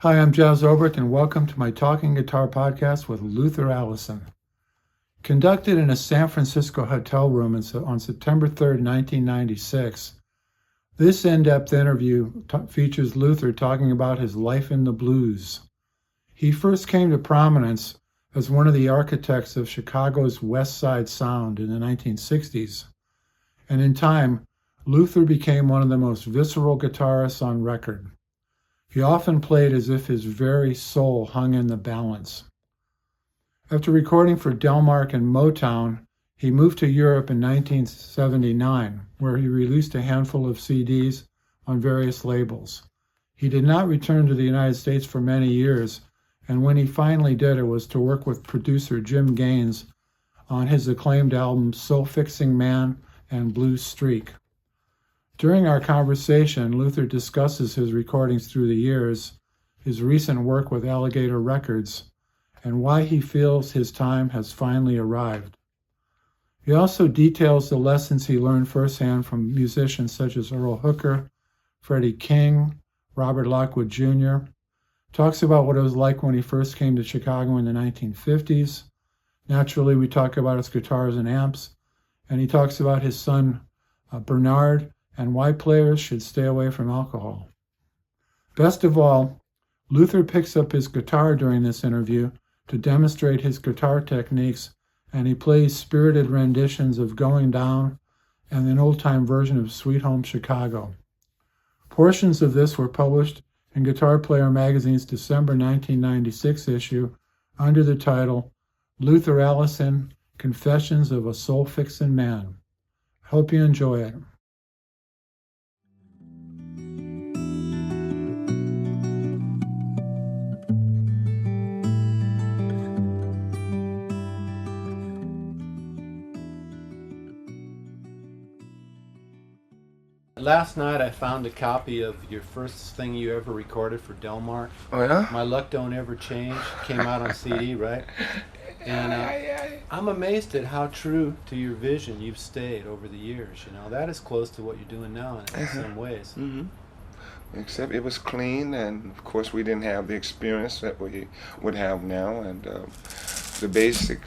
Hi, I'm Jazz Obert, and welcome to my Talking Guitar podcast with Luther Allison. Conducted in a San Francisco hotel room on September 3rd, 1996, this in-depth interview features Luther talking about his life in the blues. He first came to prominence as one of the architects of Chicago's West Side Sound in the 1960s, and in time, Luther became one of the most visceral guitarists on record. He often played as if his very soul hung in the balance. After recording for Delmark and Motown, he moved to Europe in 1979, where he released a handful of CDs on various labels. He did not return to the United States for many years, and when he finally did, it was to work with producer Jim Gaines on his acclaimed albums Soul Fixin Man and Blue Streak. During our conversation, Luther discusses his recordings through the years, his recent work with Alligator Records, and why he feels his time has finally arrived. He also details the lessons he learned firsthand from musicians such as Earl Hooker, Freddie King, Robert Lockwood Jr., talks about what it was like when he first came to Chicago in the 1950s. Naturally, we talk about his guitars and amps, and he talks about his son, Bernard, and why players should stay away from alcohol. Best of all, Luther picks up his guitar during this interview to demonstrate his guitar techniques, and he plays spirited renditions of Goin Down and an old-time version of Sweet Home Chicago. Portions of this were published in Guitar Player magazine's December 1996 issue under the title Luther Allison, Confessions of a Soul Fixin Man. Hope you enjoy it. Last night I found a copy of your first thing you ever recorded for Delmark. Oh yeah? My Luck Don't Ever Change came out on CD, right? And I'm amazed at how true to your vision you've stayed over the years. You know, that is close to what you're doing now in some ways. Mm-hmm. Except it was clean, and of course we didn't have the experience that we would have now, and the basic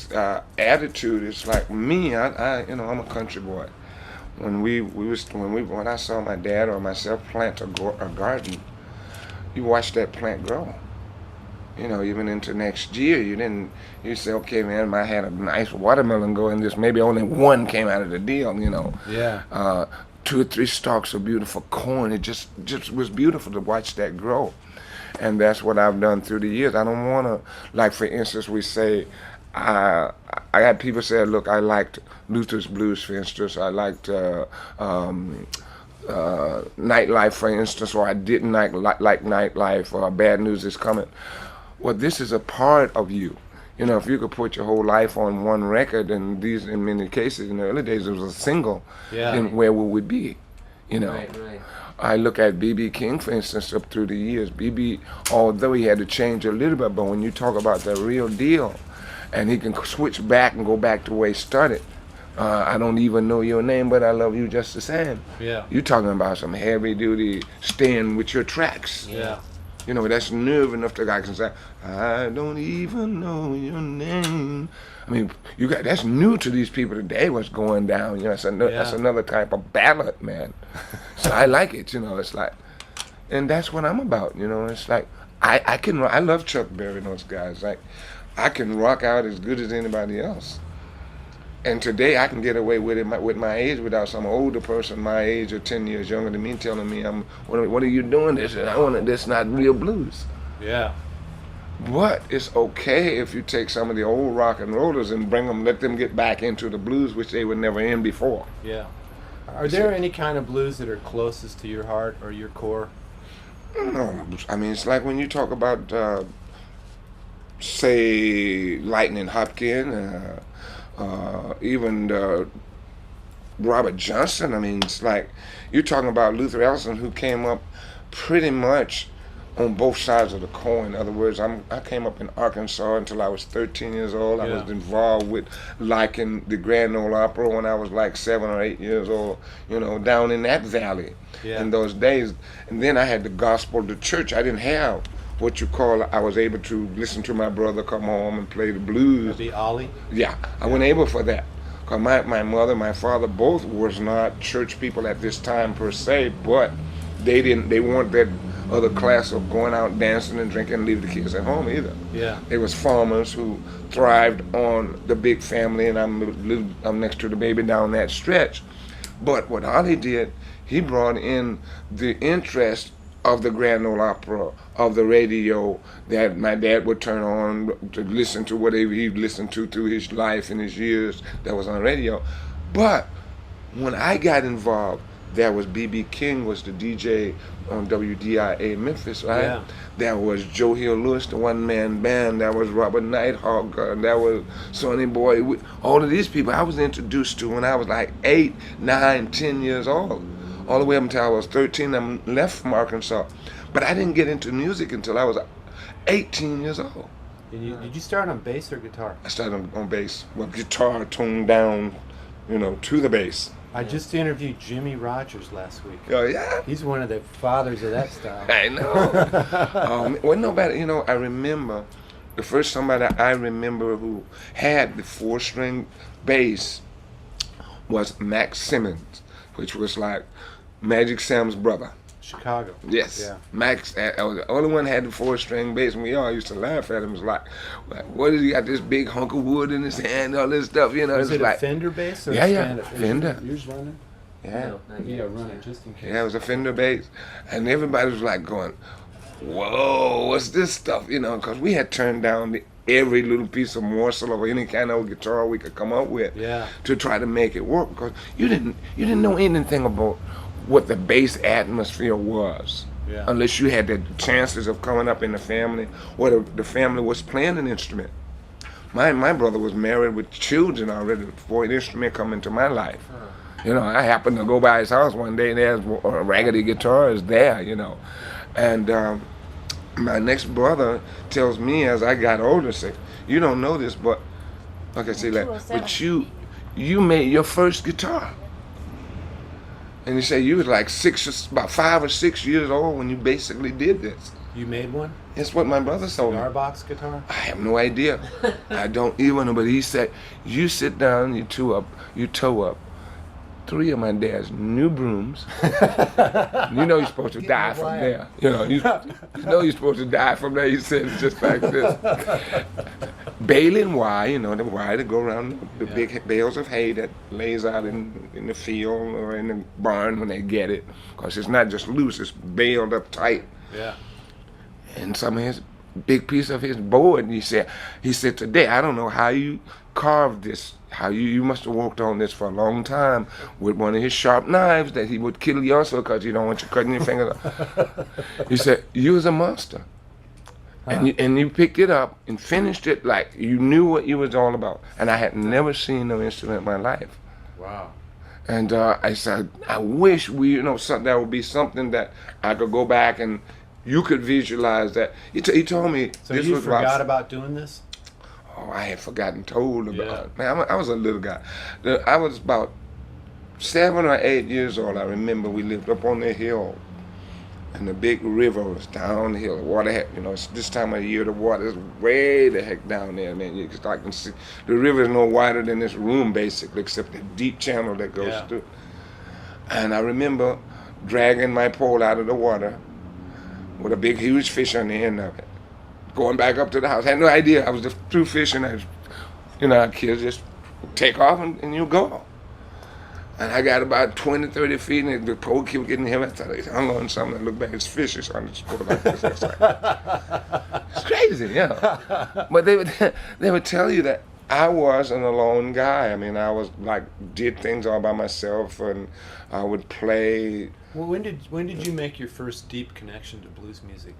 attitude is like me. I'm a country boy. When I saw my dad or myself plant a garden, you watch that plant grow. You know, even into next year, you say, okay, man, I had a nice watermelon go in this. Maybe only one came out of the deal, you know. Yeah. 2 or 3 stalks of beautiful corn. It just was beautiful to watch that grow. And that's what I've done through the years. I don't want to, like, for instance, we say, I had people say, look, I liked Luther's Blues, for instance. I liked Nightlife, for instance, or I didn't like Nightlife, or Bad News Is Coming. Well, this is a part of you. You know, if you could put your whole life on one record, and these, in many cases, in the early days, it was a single, then where would we be? You know. Right. I look at B.B. King, for instance, up through the years. B.B., although he had to change a little bit, but when you talk about the real deal, and he can switch back and go back to where he started. I don't even know your name, but I love you just the same. Yeah. You're talking about some heavy duty staying with your tracks. Yeah. You know, that's nerve enough that I can say, I don't even know your name. I mean, that's new to these people today, what's going down. You know, that's another type of ballad, man. So I like it, you know, it's like, and that's what I'm about, you know. It's like, I love Chuck Berry and those guys. Like, I can rock out as good as anybody else. And today I can get away with it with my age without some older person my age or 10 years younger than me telling me, what are you doing this? And I want it, this not real blues. Yeah. But it's okay if you take some of the old rock and rollers and let them get back into the blues, which they were never in before. Yeah. Are there any kind of blues that are closest to your heart or your core? No, I mean, it's like when you talk about, say, Lightning Hopkins, even Robert Johnson. I mean, it's like you're talking about Luther Allison, who came up pretty much on both sides of the coin. In other words, I came up in Arkansas until I was 13 years old. I was involved with liking the Grand Ole Opera when I was like 7 or 8 years old, you know, down in that valley in those days. And then I had the gospel, the church. I didn't have what you call, I was able to listen to my brother come home and play the blues. The Ollie? Yeah, I wasn't able for that. Because my mother, my father, both was not church people at this time per se, but they weren't that other class of going out dancing and drinking and leave the kids at home either. Yeah. They was farmers who thrived on the big family, and I'm next to the baby down that stretch. But what Ollie did, he brought in the interest of the Grand Ole Opera, of the radio that my dad would turn on to listen to whatever he listened to through his life and his years that was on radio. But when I got involved, there was B.B. King was the DJ on WDIA Memphis, right? Yeah. There was Joe Hill Lewis, the one-man band. There was Robert Nighthawk. There was Sonny Boy. All of these people I was introduced to when I was like 8, 9, 10 years old. All the way up until I was 13, I left from Arkansas. But I didn't get into music until I was 18 years old. Did you start on bass or guitar? I started on bass, with guitar toned down, to the bass. I just interviewed Jimmy Rogers last week. Oh, yeah? He's one of the fathers of that style. I know. Well, nobody, I remember, the first somebody I remember who had the 4-string bass was Max Simmons, which was like Magic Sam's brother. Chicago. Yes. Yeah. Max, I was the only one that had the 4-string bass, and we all used to laugh at him. It was like, what is he got this big hunk of wood in his hand, all this stuff, Was it like, a Fender bass? Or yeah, Fender. Yours running? Yeah. Yeah, run it just in case. Yeah, it was a Fender bass. And everybody was like going, whoa, what's this stuff? Because we had turned down every little piece of morsel of any kind of guitar we could come up with to try to make it work. Because you didn't know anything about what the bass atmosphere was. Yeah. Unless you had the chances of coming up in the family or the family was playing an instrument. My brother was married with children already before an instrument come into my life. I happened to go by his house one day and there's a raggedy guitar is there, And my next brother tells me as I got older, say, you don't know this, but like I say, but you made your first guitar. And he said you was like about 5 or 6 years old when you basically did this. You made one? That's what my brother told me. Cigar box guitar? I have no idea. I don't even know, but he said, you sit down, you tow up 3 of my dad's new brooms. You're supposed to die from there. You know you're supposed to die from there. He said it just like this. Baling wire, the wire that go around the big bales of hay that lays out in the field or in the barn when they get it. Because it's not just loose, it's baled up tight. Yeah. And some of his big piece of his board, and he said, today, I don't know how you carved this, how you must have worked on this for a long time with one of his sharp knives that he would kill you also because you don't want you cutting your fingers off. He said, you was a monster. And you picked it up and finished it like you knew what you was all about. And I had never seen no instrument in my life. Wow. And I said, I wish that would be something that I could go back and you could visualize that. He told me so this you was forgot about doing this? Oh, I had forgotten told about it. Man, I was a little guy. I was about 7 or 8 years old. I remember we lived up on the hill. And the big river was downhill. The water had, it's this time of the year, the water is way the heck down there, man. You can see the river is no wider than this room, basically, except the deep channel that goes through. And I remember dragging my pole out of the water with a big, huge fish on the end of it. Going back up to the house. I had no idea. I was just through fishing. Kids just take off and you go. And I got about 20, 30 feet, and the pole kept getting heavy. I thought, I hung on something. I looked back, it's fishes on the sport like this. It's crazy, But they would tell you that I wasn't a lone guy. I mean, I was did things all by myself, and I would play. Well, when did you make your first deep connection to blues music?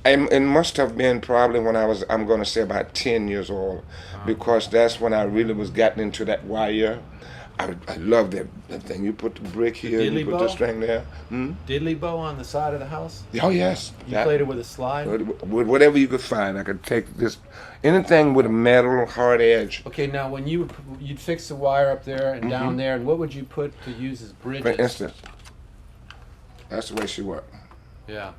It must have been probably when I'm going to say about 10 years old, because that's when I really was getting into that wire. I love that thing. You put the brick here, you put the string there. Diddley bow on the side of the house? Oh, yes. You played it with a slide? With whatever you could find. I could take this, anything with a metal hard edge. Okay, now when you'd fix the wire up there and down there, and what would you put to use as bridges? For instance, that's the way she worked. Yeah.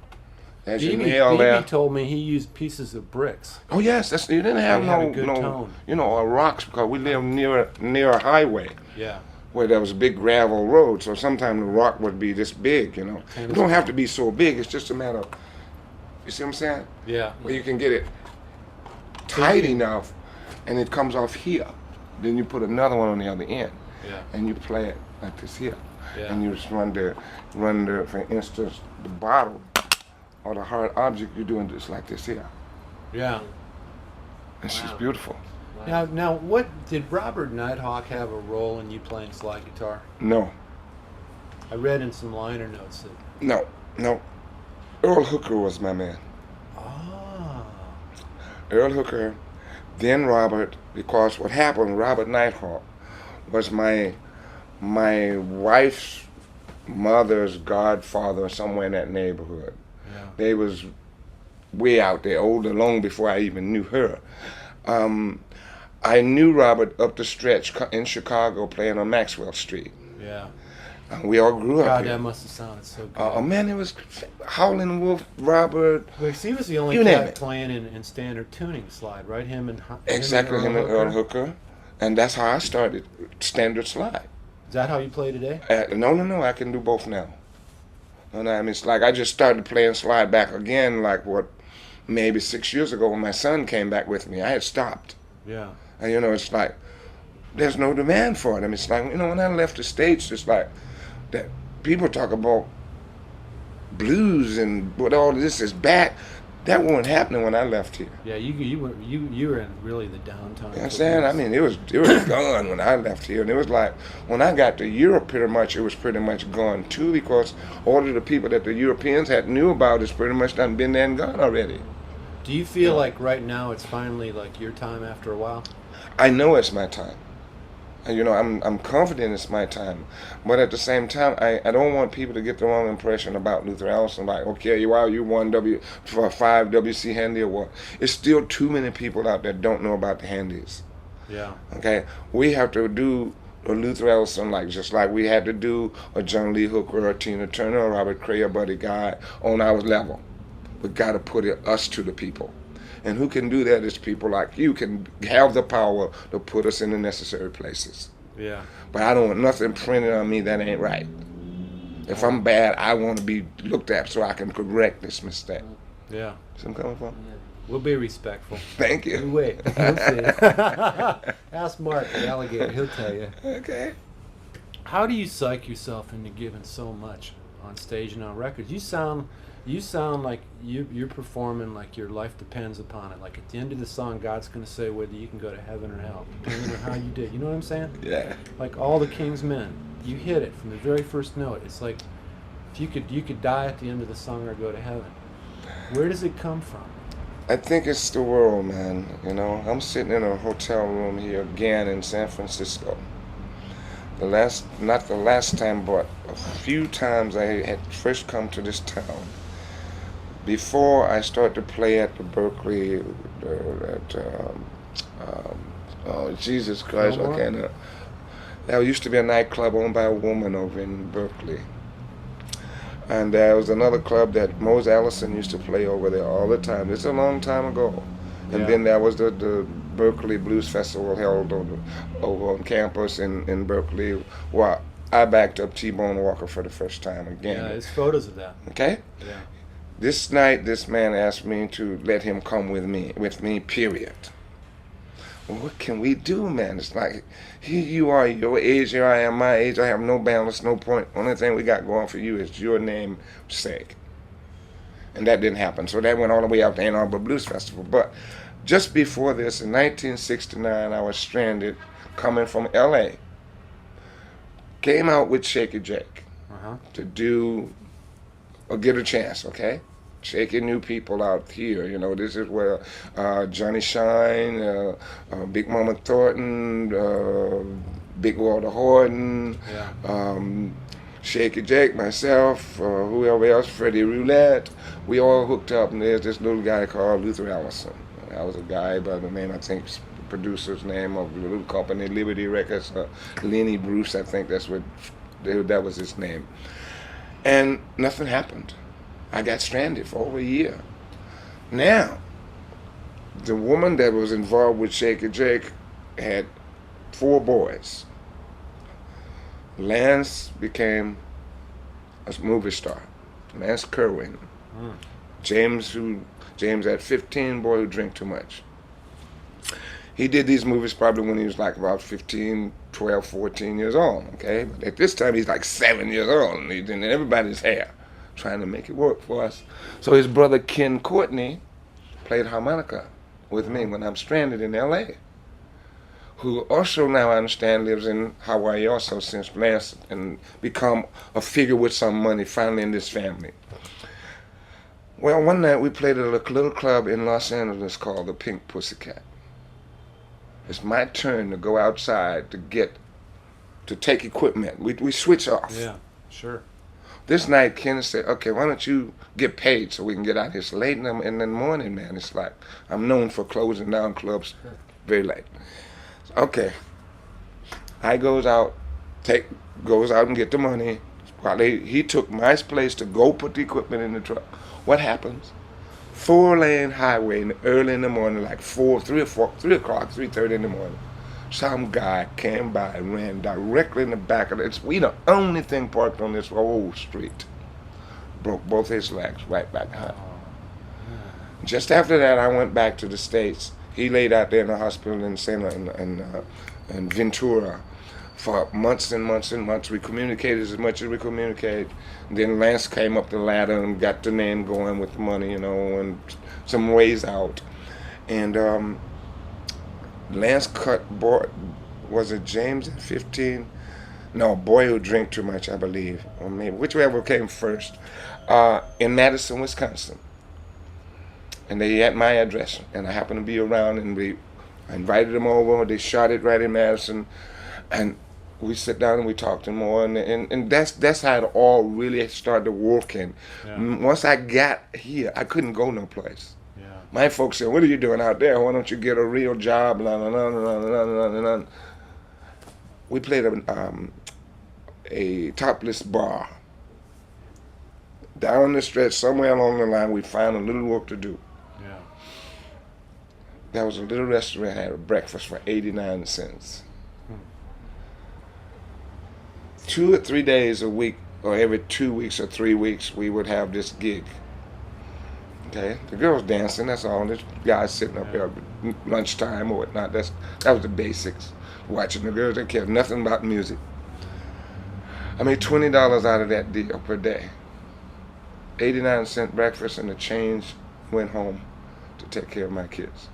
As you nail Phoebe there. told me he used pieces of bricks. Oh yes, you didn't have They had a good tone. rocks because we lived near a highway Yeah. where there was a big gravel road. So sometimes the rock would be this big. It don't have to be so big. It's just a matter of, you see what I'm saying? Yeah. Where you can get it tight enough, and it comes off here. Then you put another one on the other end, Yeah. and you play it like this here, Yeah. and you just run the, for instance, the bottle or the hard object. You're doing this like this here. Yeah. It's Wow. just beautiful. Now, what did Robert Nighthawk have a role in you playing slide guitar? No, I read in some liner notes that. no. Earl Hooker was my man. Ah. Earl Hooker, then Robert, because what happened, Robert Nighthawk was my wife's mother's godfather somewhere in that neighborhood. Yeah. They was way out there, older, long before I even knew her. I knew Robert up the stretch in Chicago playing on Maxwell Street. Yeah. We all grew up God, here. that must have sounded so good. Oh man, it was Howlin' Wolf, Robert. Because he was the only You name cat it. playing in standard tuning slide, right? Him and Exactly, him and Earl Hooker. And that's how I started standard slide. Is that how you play today? No, I can do both now. No, I mean, it's like I just started playing slide back again, like maybe 6 years ago when my son came back with me. I had stopped. Yeah. And it's like, there's no demand for it. I mean, it's like, when I left the States, it's like, that people talk about blues and what all this is back. That wasn't happening when I left here. Yeah, you were in really the downtown. You know what I'm saying? I mean, it was gone when I left here. And it was like, when I got to Europe, pretty much, it was pretty much gone too, because all of the people that the Europeans had knew about is pretty much done been there and gone already. Do you feel like right now it's finally like your time after a while? I know it's my time. And, I'm confident it's my time. But at the same time, I don't want people to get the wrong impression about Luther Allison. Like, okay, you won for 5 WC Handy Award. It's still too many people out there don't know about the Handies. Yeah. Okay? We have to do a Luther Allison just like we had to do a John Lee Hooker or a Tina Turner or Robert Cray or Buddy Guy on our level. We got to put us to the people. And who can do that is people like you can have the power to put us in the necessary places. Yeah. But I don't want nothing printed on me that ain't right. If I'm bad, I want to be looked at so I can correct this mistake. Yeah. See where I'm coming from? We'll be respectful. Thank You you. wait. You'll see. Ask Mark, the alligator. He'll tell you. Okay. How do you psych yourself into giving so much on stage and on records? You sound like you're performing like your life depends upon it. Like at the end of the song, God's going to say whether you can go to heaven or hell, depending on how you did. You know what I'm saying? Yeah. Like all the King's Men, you hit it from the very first note. It's like if you could die at the end of the song or go to heaven. Where does it come from? I think it's the world, man. I'm sitting in a hotel room here again in San Francisco. Not the last time, but a few times I had first come to this town. Before I started to play at the Berkeley, Jesus Christ, I can't. There used to be a nightclub owned by a woman over in Berkeley. And there was another club that Mose Allison used to play over there all the time. It's a long time ago. And then there was the Berkeley Blues Festival held over on campus in Berkeley, where I backed up T-Bone Walker for the first time again. Yeah, there's photos of that. Okay? Yeah. This night, this man asked me to let him come with me, period. Well, what can we do, man? It's like, here you are, your age, here I am, my age, I have no balance, no point. Only thing we got going for you is your name's sake. And that didn't happen. So that went all the way out to Ann Arbor Blues Festival. But just before this, in 1969, I was stranded coming from L.A. Came out with Shaky Jake to do or get a chance, okay? Shaky new people out here, this is where Johnny Shine, Big Mama Thornton, Big Walter Horton, Shaky Jake, myself, whoever else, Freddie Roulette, we all hooked up, and there's this little guy called Luther Allison. I was a guy by the name, I think, producer's name of the little company, Liberty Records, Lenny Bruce, I think that was his name. And nothing happened. I got stranded for over a year. Now, the woman that was involved with Shaky Jake had 4 boys. Lance became a movie star. Lance Kerwin. James at 15, boy who drank too much. He did these movies probably when he was like about 15, 12, 14 years old, okay? But at this time, he's like 7 years old, and he's in everybody's hair, trying to make it work for us. So his brother Ken Courtney played harmonica with me when I'm stranded in L.A., who also now I understand lives in Hawaii also since Lance and become a figure with some money finally in this family. Well, one night we played at a little club in Los Angeles called the Pink Pussycat. It's my turn to go outside to take equipment. We switch off. Yeah, sure. This night, Ken said, okay, why don't you get paid so we can get out here? It's late in the morning, man. It's like, I'm known for closing down clubs very late. So, okay. I goes out and get the money. While he took my place to go put the equipment in the truck. What happens? 4-lane highway early in the morning, like 3:30 in the morning. Some guy came by and ran directly in the back of it. We the only thing parked on this whole street. Broke both his legs right back behind. Just after that, I went back to the States. He laid out there in the hospital in Ventura for months and months and months. We communicated as much as we communicated. Then Lance came up the ladder and got the name going with the money, and some ways out. And Lance cut boy, was it James at 15? No, boy who drank too much, I believe, or maybe whichever came first, in Madison, Wisconsin. And they had my address, and I happened to be around, and I invited them over. They shot it right in Madison, and we sit down and we talked and more, and that's how it all really started working. Yeah. Once I got here, I couldn't go no place. Yeah. My folks said, "What are you doing out there? Why don't you get a real job?" Blah, blah, blah, blah, blah, blah, blah. We played a topless bar. Down the stretch, somewhere along the line, we found a little work to do. Yeah. There was a little restaurant that had a breakfast for 89 cents. 2 or 3 days a week, or every 2 weeks or 3 weeks, we would have this gig. Okay, the girls dancing, that's all. This guys sitting up there at lunchtime or whatnot. That was the basics. Watching the girls, they cared nothing about music. I made $20 out of that deal per day. 89-cent breakfast, and the change went home to take care of my kids.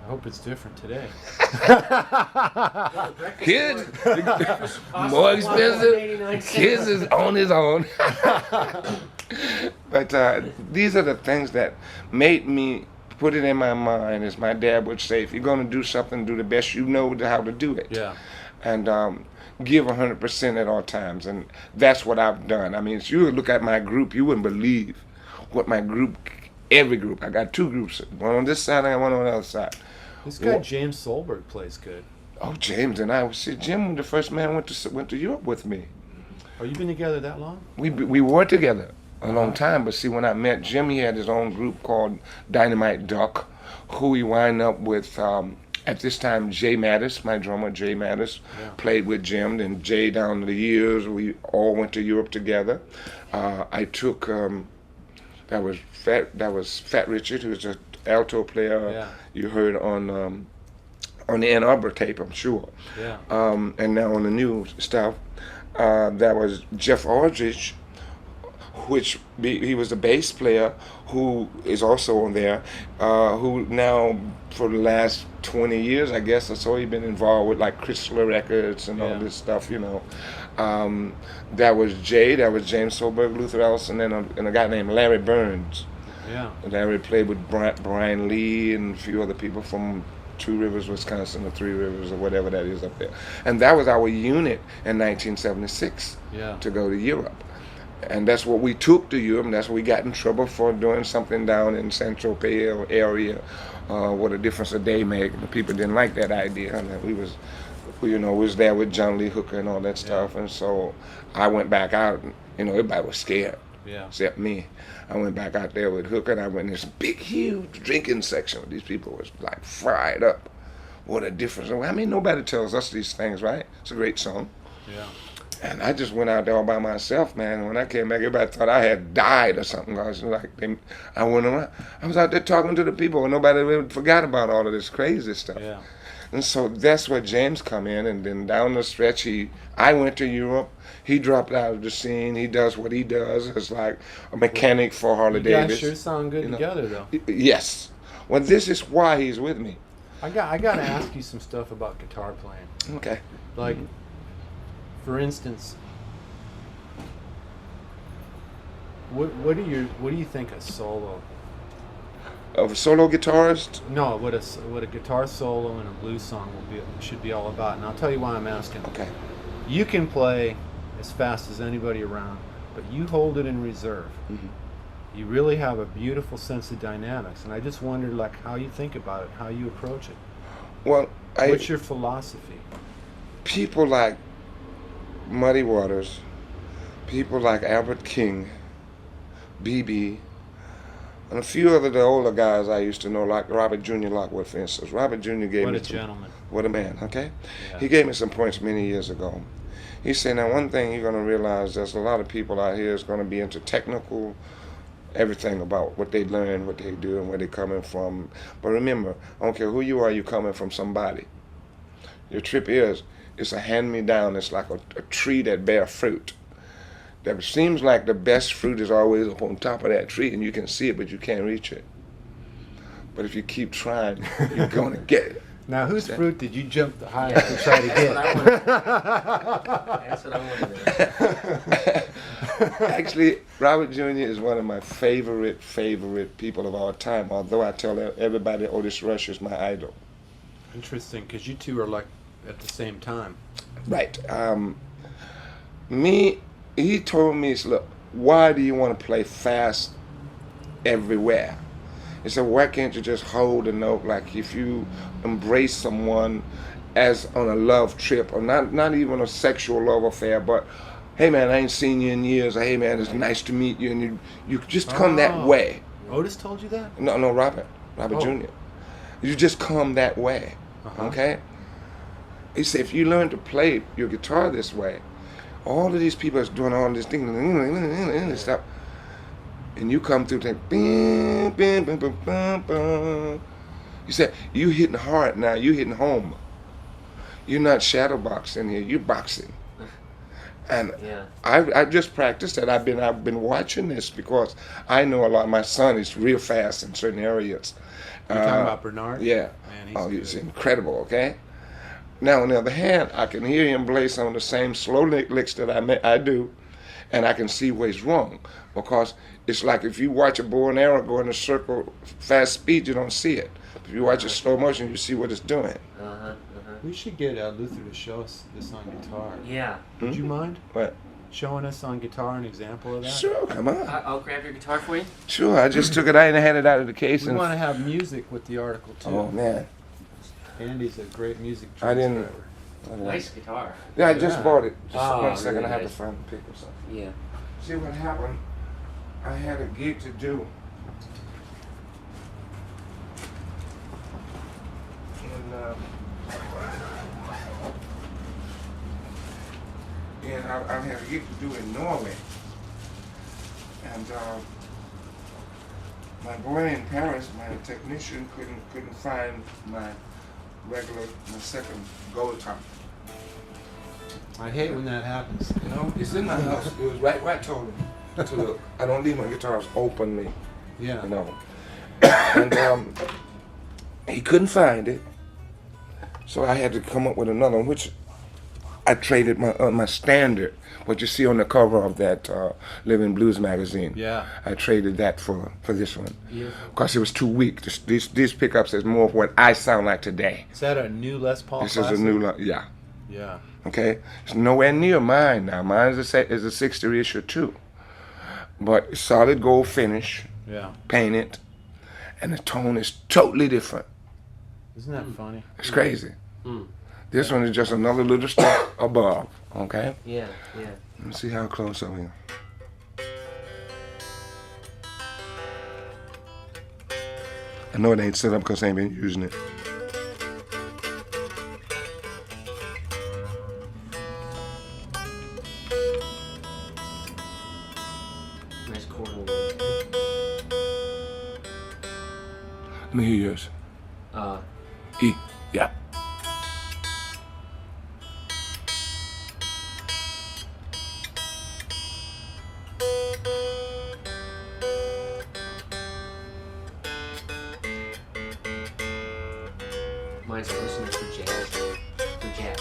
I hope it's different today. Kids, more expensive. Kids is on his own. But these are the things that made me put it in my mind, as my dad would say, if you're going to do something, do the best you know how to do it. Yeah. And give 100% at all times. And that's what I've done. I mean, if you look at my group, you wouldn't believe what my group, every group, I got 2 groups, one on this side and one on the other side. This guy James Solberg plays good. Oh, James and I. See, Jim, the first man, went to Europe with me. Oh, you been together that long? We were together a long time, but see, when I met Jim, he had his own group called Dynamite Duck, who he wound up with. At this time, Jay Mattis, my drummer, Jay Mattis, played with Jim. Then Jay, down the years, we all went to Europe together. I took that was Fat Richard, who was an alto player. Yeah. You heard on the Ann Arbor tape, I'm sure. Yeah. And now on the new stuff, that was Jeff Aldridge, he was the bass player, who is also on there, who now for the last 20 years, I guess, or so, he's been involved with like Chrysler Records and all this stuff, That was Jay, that was James Solberg, Luther Allison, and a guy named Larry Burns. Yeah. Larry played with Brian Lee and a few other people from 2 Rivers, Wisconsin, or 3 Rivers, or whatever that is up there. And that was our unit in 1976 to go to Europe. And that's what we took to Europe, and that's what we got in trouble for, doing something down in Saint-Tropez area. What a difference a day make. The people didn't like that idea. And we was there with John Lee Hooker and all that stuff. And so I went back out, and everybody was scared. Yeah. Except me. I went back out there with Hooker, and I went in this big, huge drinking section where these people was like fried up. What a difference. I mean, nobody tells us these things, right? It's a great song. Yeah. And I just went out there all by myself, man. And when I came back, everybody thought I had died or something. I was like, I went around. I was out there talking to the people, and nobody really forgot about all of this crazy stuff. Yeah. And so that's where James come in, and then down the stretch, I went to Europe. He dropped out of the scene. He does what he does. It's like a mechanic for Harley Davidson. You guys sure sound good together, though. Yes. Well, this is why he's with me. I got to ask you some stuff about guitar playing. Okay. Like, for instance, what do you think a solo? Of a solo guitarist? No, what a guitar solo in a blues song should be all about, and I'll tell you why I'm asking. Okay. You can play as fast as anybody around, but you hold it in reserve. Mm-hmm. You really have a beautiful sense of dynamics, and I just wondered, like, how you think about it, how you approach it. Well, what's your philosophy? People like Muddy Waters, people like Albert King, B.B., and a few other the older guys I used to know, like Robert Jr. Lockwood, for instance. Robert Jr. gave me What a gentleman. What a man, okay? Yeah. He gave me some points many years ago. He said, now one thing you're going to realize, there's a lot of people out here is going to be into technical, everything about what they learn, what they do, and where they're coming from. But remember, I don't care who you are, you're coming from somebody. Your trip is, it's a hand-me-down. It's like a tree that bears fruit. That seems like the best fruit is always up on top of that tree, and you can see it, but you can't reach it. But if you keep trying, you're going to get it. Now, whose fruit did you jump the highest to try to get? That's what I wanted. Actually, Robert Jr. is one of my favorite people of our time, although I tell everybody Otis Rush is my idol. Interesting, because you two are like at the same time. Right. He told me, look, why do you want to play fast everywhere? He said, why can't you just hold a note, like if you embrace someone as on a love trip, or not even a sexual love affair, but hey man, I ain't seen you in years, or hey man, it's nice to meet you, and you just come that way. Otis told you that? No, Robert Jr. You just come that way, okay? He said, if you learn to play your guitar this way, all of these people is doing all this thing and stuff, and you come through like, bing, bing, bing, bing, bing, bing. He said, you hitting hard now, you hitting home. You're not shadow boxing here, you're boxing. And Yeah. I just practiced that. I've been watching this because I know a lot. My son is real fast in certain areas. You're talking about Bernard? Yeah. Man, He's incredible, okay? Now, on the other hand, I can hear him play some of the same slow licks that I do, and I can see where he's wrong. Because it's like if you watch a bow and arrow go in a circle, fast speed, you don't see it. If you watch it slow motion, you see what it's doing. We should get Luther to show us this on guitar. Yeah. Would you mind What? showing us on guitar an example of that? Sure, come on. I'll grab your guitar for you. Sure, I just took it out and had it out of the case. We And want to have music with the article too. oh man, Andy's a great music I didn't- transcriber. Nice guitar. yeah, I just Yeah. bought it. Just Oh, one second, really I have to nice. find the pick or something. Yeah. See what happened? I had a gig to do. And I had a gig to do in Norway. And my boy in Paris, my technician, couldn't find my second gold top. I hate when that happens. You know, it's in my house. It was right where I told him to look. I don't leave my guitars openly, Yeah. you know. And he couldn't find it, so I had to come up with another one, which I traded my standard, what you see on the cover of that Living Blues magazine. Yeah. I traded that for this one, Beautiful. because it was too weak. These pickups is more of what I sound like today. Is that a new Les Paul This classic? is a new, yeah. Yeah. Okay, it's nowhere near mine now. Mine is a 60 issue too, but it's solid gold finish, Yeah. painted, and the tone is totally different. Isn't that funny? It's crazy. Mm. This one is just another little step above. Okay, Yeah. Yeah. let's see how close are we. I know it ain't set up because I ain't been using it. Nice chord. Let me hear yours. E. Yeah. Mine's listening for jazz. For jazz.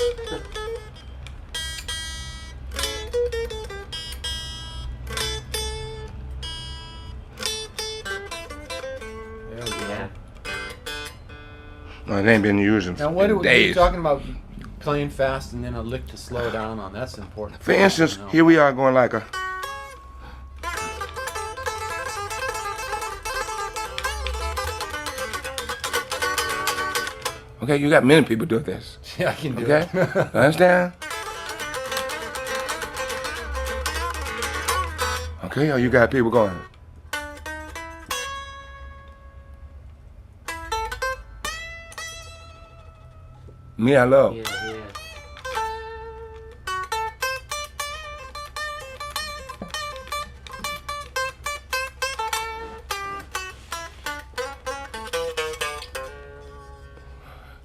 Yeah. No, it ain't been using Now, what in are you days. talking about? Playing fast and then a lick to slow down on. That's important. For instance, You know. here we are going like a. Okay, you got many people do this. Yeah, I can do Okay, it. understand? Okay, or you got people going. Me, I love. Yeah, yeah.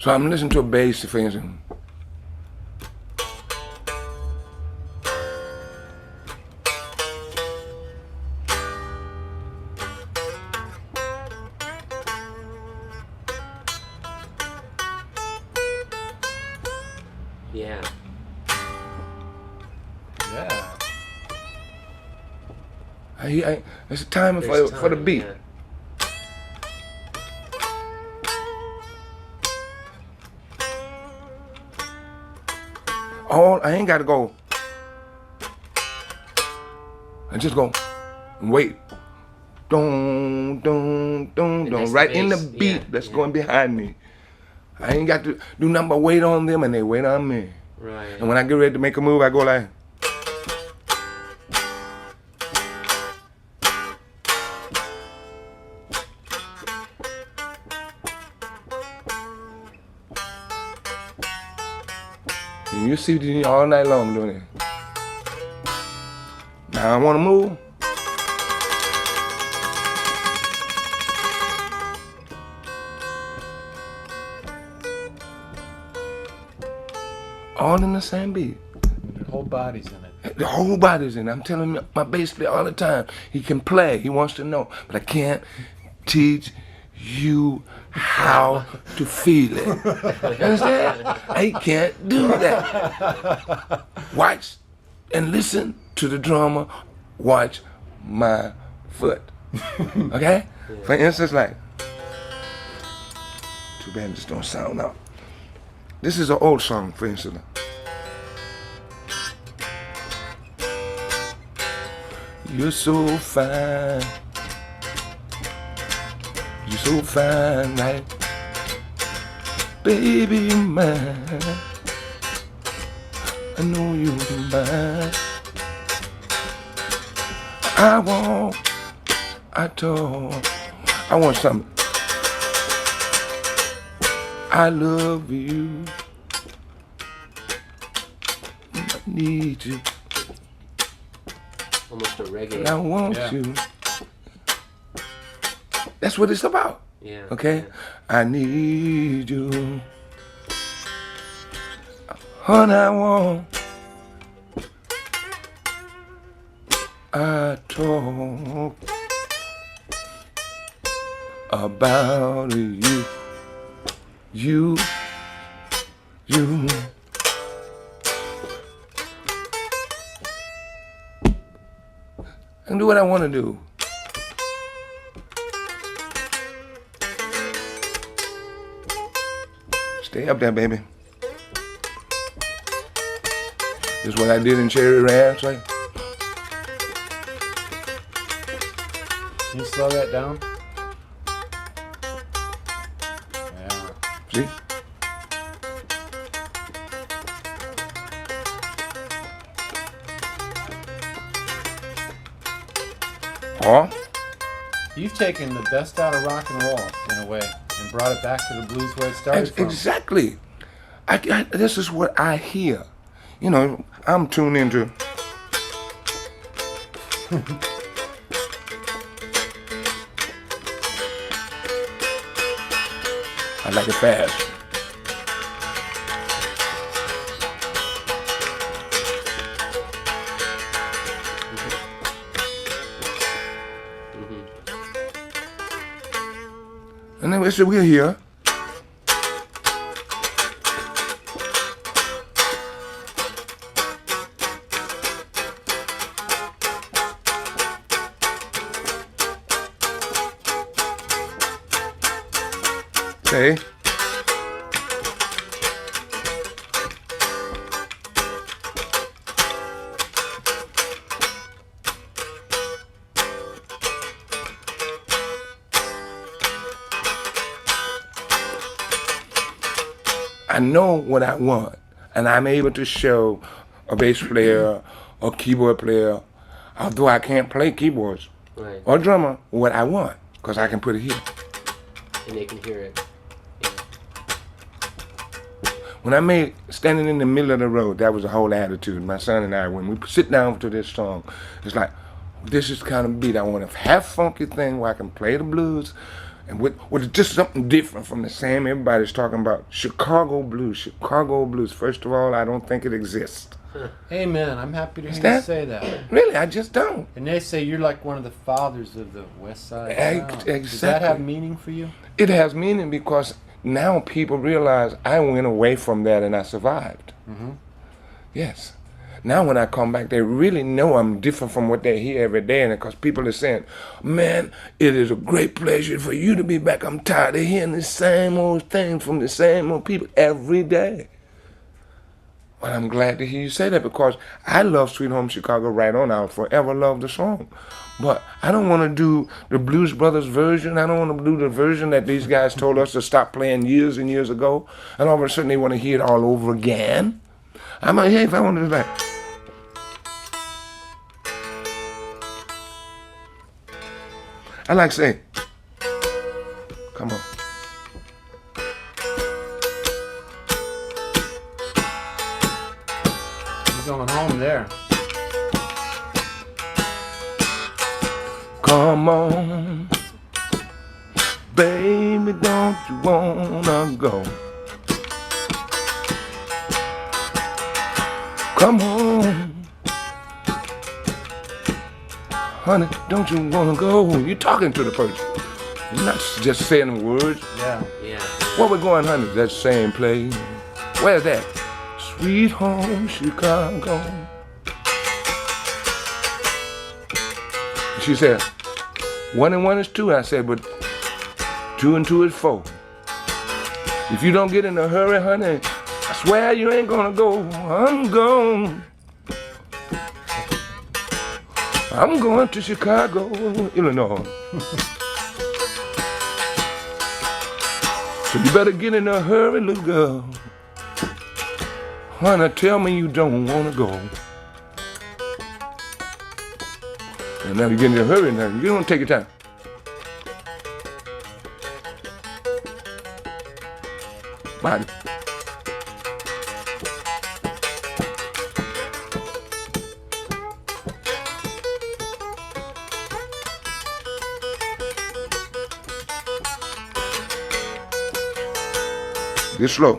So I'm listening to a bass, for instance. Yeah. Yeah. It's a timing There's for the time, beat. yeah. I ain't got to go. I just go and wait. Dun, dun, dun, And dun, that's right the in the bass, beat yeah, that's yeah. going behind me. I ain't got to do nothing but wait on them and they wait on me. Right. And when I get ready to make a move, I go like. And you see me all night long doing it. Now I want to move. All in the same beat. Your whole body's in it. The whole body's in it. I'm telling my bass player all the time. He can play. He wants to know. But I can't teach you how to feel it. You understand? I can't do that. Watch and listen to the drummer. Watch my foot. Okay? For instance, like, too bad this don't sound out. This is an old song, for instance. You're so fine. You're so fine, right? Baby, you're mine. I know you're mine. I want something. I love you. I need you. Almost a reggae. And I want Yeah. you. That's what it's about. Yeah. Okay? I need you. Honey, I talk about you. You. I can do what I want to do. Stay up there, baby. This is what I did in Cherry Ranch. Like, Can you slow that down? Yeah. see? Or You've taken the best out of rock and roll in a way and brought it back to the blues where it started from. Exactly. This is what I hear. You know, I'm tuned into. I like it fast. And then we're here. Okay. I know what I want, and I'm able to show a bass player or keyboard player, although I can't play keyboards Right. or drummer, what I want, because I can put it here. And they can hear it. Yeah. When I made Standing in the Middle of the Road, that was the whole attitude. My son and I, when we sit down to this song, it's like, this is the kind of beat I want to have funky thing where I can play the blues, and with just something different from the same. Everybody's talking about Chicago blues. Chicago blues. First of all, I don't think it exists. Amen. I'm happy to hear you that- say that. Really, I just don't. And they say you're like one of the fathers of the West Side sound. Does that Exactly. have meaning for you? It has meaning because now people realize I went away from that and I survived. Mm-hmm. Yes. Now when I come back, they really know I'm different from what they hear every day. And because people are saying, man, it is a great pleasure for you to be back. I'm tired of hearing the same old thing from the same old people every day. Well, I'm glad to hear you say that because I love Sweet Home Chicago right on. I'll forever love the song. But I don't want to do the Blues Brothers version. I don't want to do the version that these guys told us to stop playing years and years ago. And all of a sudden they want to hear it all over again. I'm like, hey, if I want to do that. I like saying, come on. You're going home there. Come on, baby, don't you wanna go? Come on, honey, don't you wanna go? You're talking to the person. You're not just saying the words. Yeah. Yeah. Where we going, honey? That same place. Where's that? Sweet Home Chicago. She said, 1 and 1 is 2. I said, but 2 and 2 is 4. If you don't get in a hurry, honey, I swear you ain't gonna go. I'm gone. I'm going to Chicago, Illinois. So you better get in a hurry, little girl. Honey, tell me you don't wanna go. And now you get in a hurry now. You don't take your time. Bye. Get slow.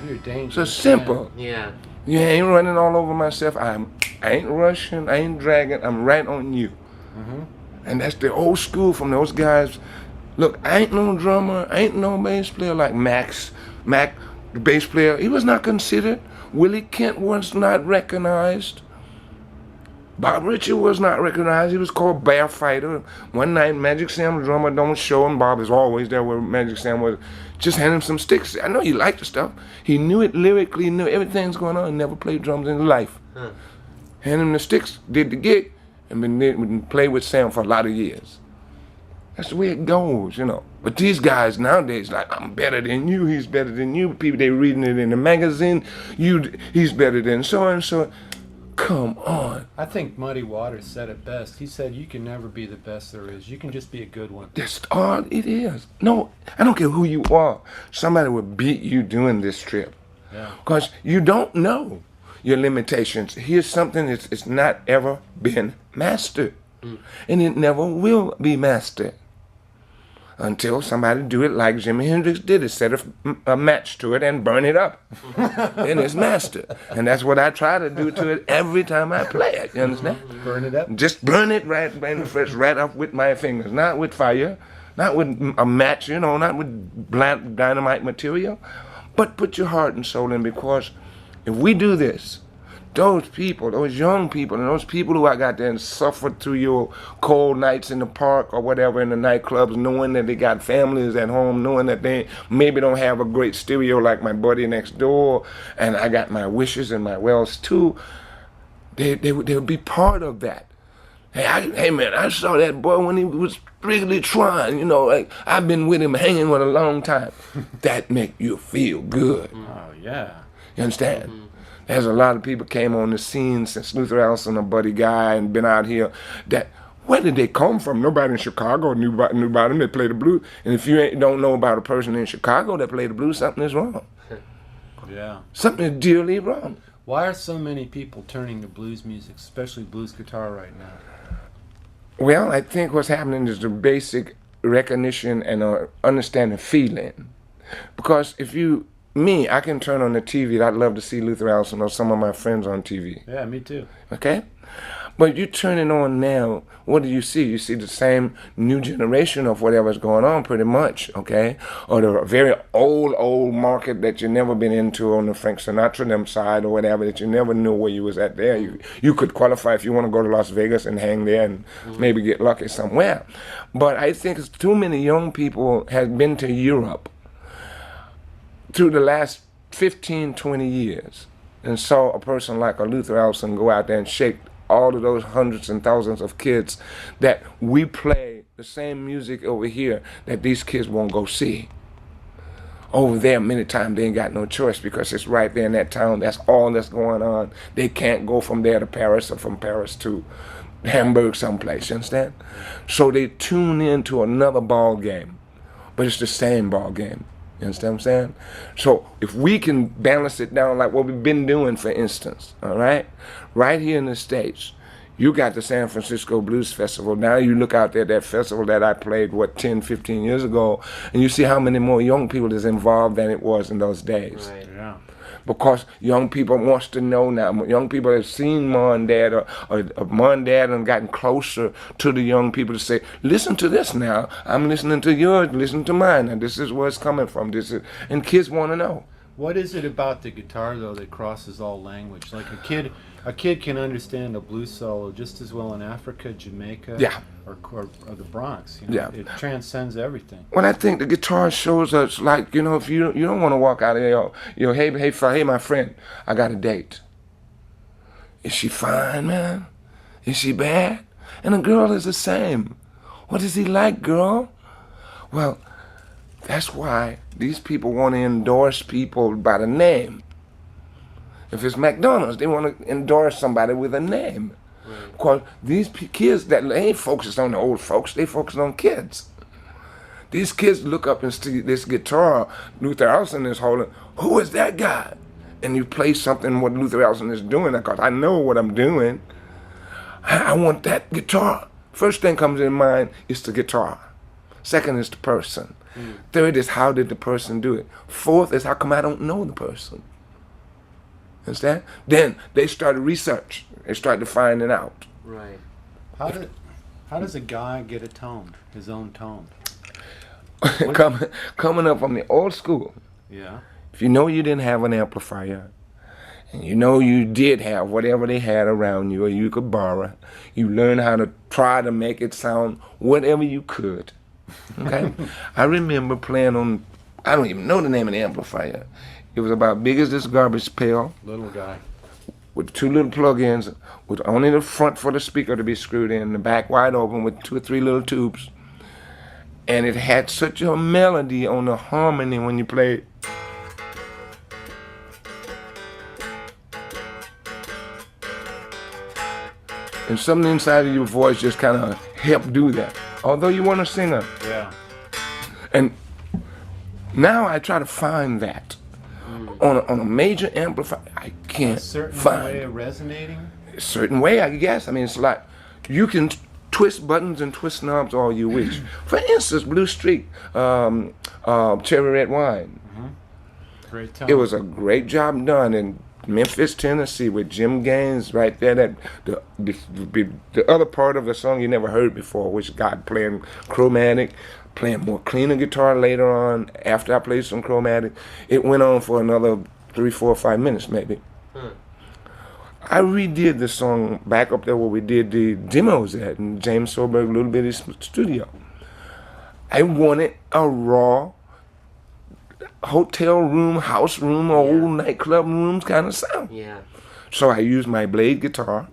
You're dangerous. So simple. Yeah. You ain't running all over myself. I ain't rushing. I ain't dragging. I'm right on you. Mm-hmm. And that's the old school from those guys. Look, I ain't no drummer. I ain't no bass player like Mac, the bass player. He was not considered. Willie Kent was not recognized. Bob Ritchie was not recognized. He was called Bear Fighter. One night, Magic Sam, the drummer, don't show him. Bob is always there where Magic Sam was. Just hand him some sticks. I know he liked the stuff. He knew it lyrically, he knew everything's going on. He never played drums in his life. Huh. Hand him the sticks, did the gig, and been played with Sam for a lot of years. That's the way it goes, you know. But these guys nowadays, like, I'm better than you, he's better than you. People, they reading it in the magazine, he's better than so and so. Come on. I think Muddy Waters said it best. He said, you can never be the best there is. You can just be a good one. That's all it is. No, I don't care who you are. Somebody will beat you doing this trip. Yeah. Because you don't know your limitations. Here's something that's not ever been mastered. And it never will be mastered. Until somebody do it like Jimi Hendrix did it, set a match to it and burn it up. Then it's mastered. And that's what I try to do to it every time I play it, you understand? Burn it up? Just burn it right up with my fingers, not with fire, not with a match, you know, not with blunt dynamite material, but put your heart and soul in, because if we do this, those people, those young people, and those people who I got there and suffered through your cold nights in the park or whatever in the nightclubs, knowing that they got families at home, knowing that they maybe don't have a great stereo like my buddy next door, and I got my wishes and my wells too, they'll be part of that. Hey man, I saw that boy when he was really trying, you know, like I've been with him, hanging with a long time. That make you feel good. Oh, yeah. You understand? There's a lot of people came on the scene since Luther Allison, a buddy guy, and been out here. That where did they come from? Nobody in Chicago knew about them. They play the blues, and if you don't know about a person in Chicago that play the blues, something is wrong. Yeah. Something is dearly wrong. Why are so many people turning to blues music, especially blues guitar, right now? Well, I think what's happening is the basic recognition and understanding feeling, because if you I can turn on the TV. I'd love to see Luther Allison or some of my friends on TV. Yeah, me too. Okay? But you turn it on now, what do you see? You see the same new generation of whatever's going on pretty much, okay? Or the very old market that you never been into on the Frank Sinatra them side or whatever, that you never knew where you was at there. You could qualify if you want to go to Las Vegas and hang there and maybe get lucky somewhere. But I think it's too many young people have been to Europe through the last 15, 20 years and saw a person like a Luther Allison go out there and shake all of those hundreds and thousands of kids that we play the same music over here that these kids won't go see. Over there, many times they ain't got no choice because it's right there in that town. That's all that's going on. They can't go from there to Paris or from Paris to Hamburg someplace, you understand? So they tune into another ball game, but it's the same ball game. You understand what I'm saying? So if we can balance it down like what we've been doing, for instance, all right? Right here in the States, you got the San Francisco Blues Festival. Now you look out there, that festival that I played, 10, 15 years ago, and you see how many more young people is involved than it was in those days. Right, yeah. Because young people wants to know now. Young people have seen Mom and Dad, or Mom and Dad and gotten closer to the young people to say, listen to this now. I'm listening to yours, listen to mine, and this is where it's coming from. And kids want to know. What is it about the guitar, though, that crosses all language? Like a kid can understand a blues solo just as well in Africa, Jamaica, yeah, or the Bronx. You know? Yeah, it transcends everything. Well, I think the guitar shows us, like, you know, if you don't want to walk out of there, hey, my friend, I got a date. Is she fine, man? Is she bad? And a girl is the same. What is he like, girl? Well, that's why these people want to endorse people by the name. If it's McDonald's, they want to endorse somebody with a name. Right. Because these kids, they ain't focused on the old folks, they focus on kids. These kids look up and see this guitar Luther Allison is holding. Who is that guy? And you play something what Luther Allison is doing, because I know what I'm doing. I want that guitar. First thing comes in mind is the guitar. Second is the person. Third is how did the person do it. Fourth is how come I don't know the person. Understand? Then they started research. They started finding out. Right. How does a guy get a tone, his own tone? Coming up from the old school. Yeah. If you know you didn't have an amplifier, and you know you did have whatever they had around you or you could borrow, you learn how to try to make it sound whatever you could. Okay? I remember playing on, I don't even know the name of the amplifier. It was about big as this garbage pail. Little guy. With two little plug-ins, with only the front for the speaker to be screwed in, the back wide open with 2 or 3 little tubes. And it had such a melody on the harmony when you played. And something inside of your voice just kind of helped do that. Although you weren't a singer. Yeah. And now I try to find that on a major amplifier. I can't A certain find way of resonating. a certain way, I guess. I mean, it's like you can twist buttons and twist knobs all you wish. For instance, Blue Streak, Cherry Red Wine. Great tone. It was a great job done in Memphis, Tennessee, with Jim Gaines right there. That the other part of the song you never heard before, which God playing chromatic, playing more cleaner guitar later on. After I played some chromatic, it went on for another 3, 4, 5 minutes maybe. I redid the song back up there where we did the demos at in James Solberg Little Bitty Studio. I wanted a raw hotel room, house room, or old nightclub rooms kind of sound. Yeah. So I used my Blade guitar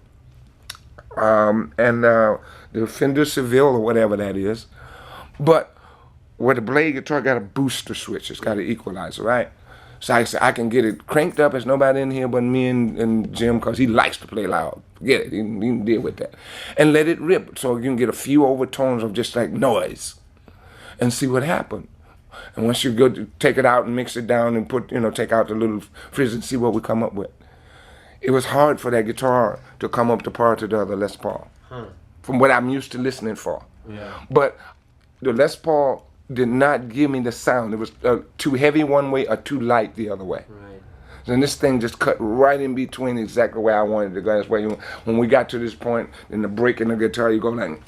and the Fender Seville or whatever that is. But where the Blade guitar got a booster switch, it's got an equalizer, right? So I said I can get it cranked up. There's nobody in here but me and Jim, because he likes to play loud. Forget it. He can deal with that. And let it rip so you can get a few overtones of just like noise and see what happens. And once you go to take it out and mix it down and put, take out the little frizz and see what we come up with. It was hard for that guitar to come up to par to the other Les Paul, from what I'm used to listening for. Yeah. But the Les Paul did not give me the sound. It was too heavy one way or too light the other way. Right. And this thing just cut right in between exactly where I wanted to go. That's why when we got to this point in the break in the guitar, you go like,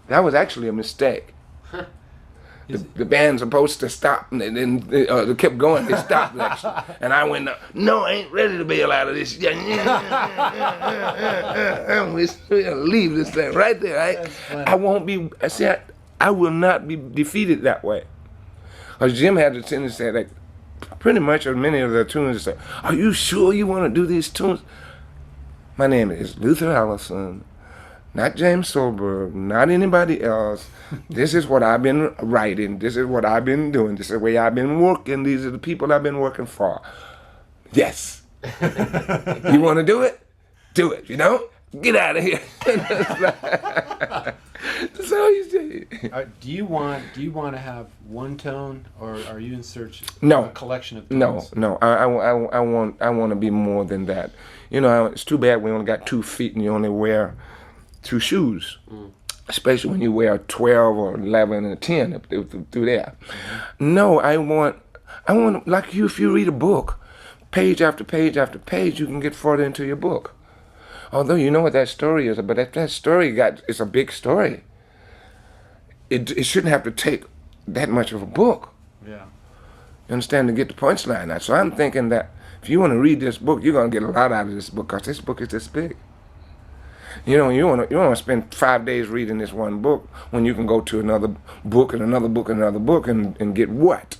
That was actually a mistake. The band's supposed to stop, and then they kept going. They stopped, actually. And I went, no, I ain't ready to bail out of this. We'll leave this thing right there. I won't be, I will not be defeated that way. Because Jim had the tendency to say, like, pretty much on many of the tunes, say, are you sure you want to do these tunes? My name is Luther Allison. Not James Solberg, not anybody else. This is what I've been writing. This is what I've been doing. This is the way I've been working. These are the people I've been working for. Yes. You want to do it? Do it. You don't? Get out of here. That's all you say. Do you want to have one tone, or are you in search of No. a collection of tones? No. I want to be more than that. It's too bad we only got 2 feet and you only wear 2 shoes, especially when you wear a 12 or 11 and a 10 through there. No, I want like if you read a book, page after page after page, you can get further into your book. Although you know what that story is, but if that story it's a big story, it shouldn't have to take that much of a book. Yeah. You understand, to get the punchline out. So I'm thinking that if you want to read this book, you're going to get a lot out of this book, because this book is this big. You want to spend 5 days reading this one book when you can go to another book and another book and another book and get what?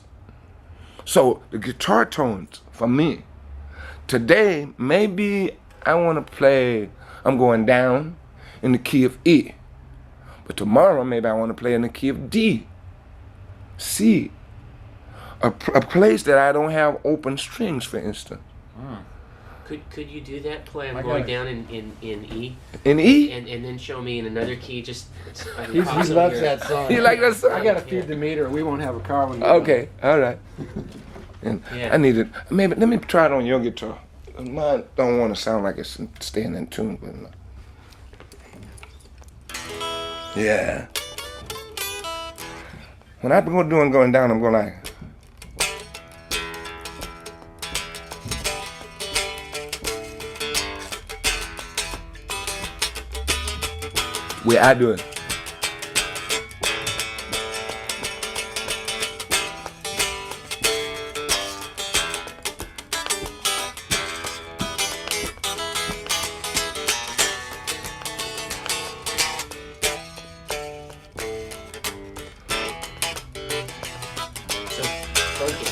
So the guitar tones for me today, maybe I want to play I'm Going Down in the key of E. But tomorrow maybe I want to play in the key of D, C. A place that I don't have open strings, for instance. Could you do that? Play I'm Going Down in E? In E? And then show me in another key, just... He loves that song. You like that song? I gotta feed the meter. We won't have a car when you Okay, all right. And Yeah. I need it. Maybe let me try it on your guitar. Mine don't want to sound like it's staying in tune, but no. Yeah. When I go doing Going Down, I'm going like. Way I do it.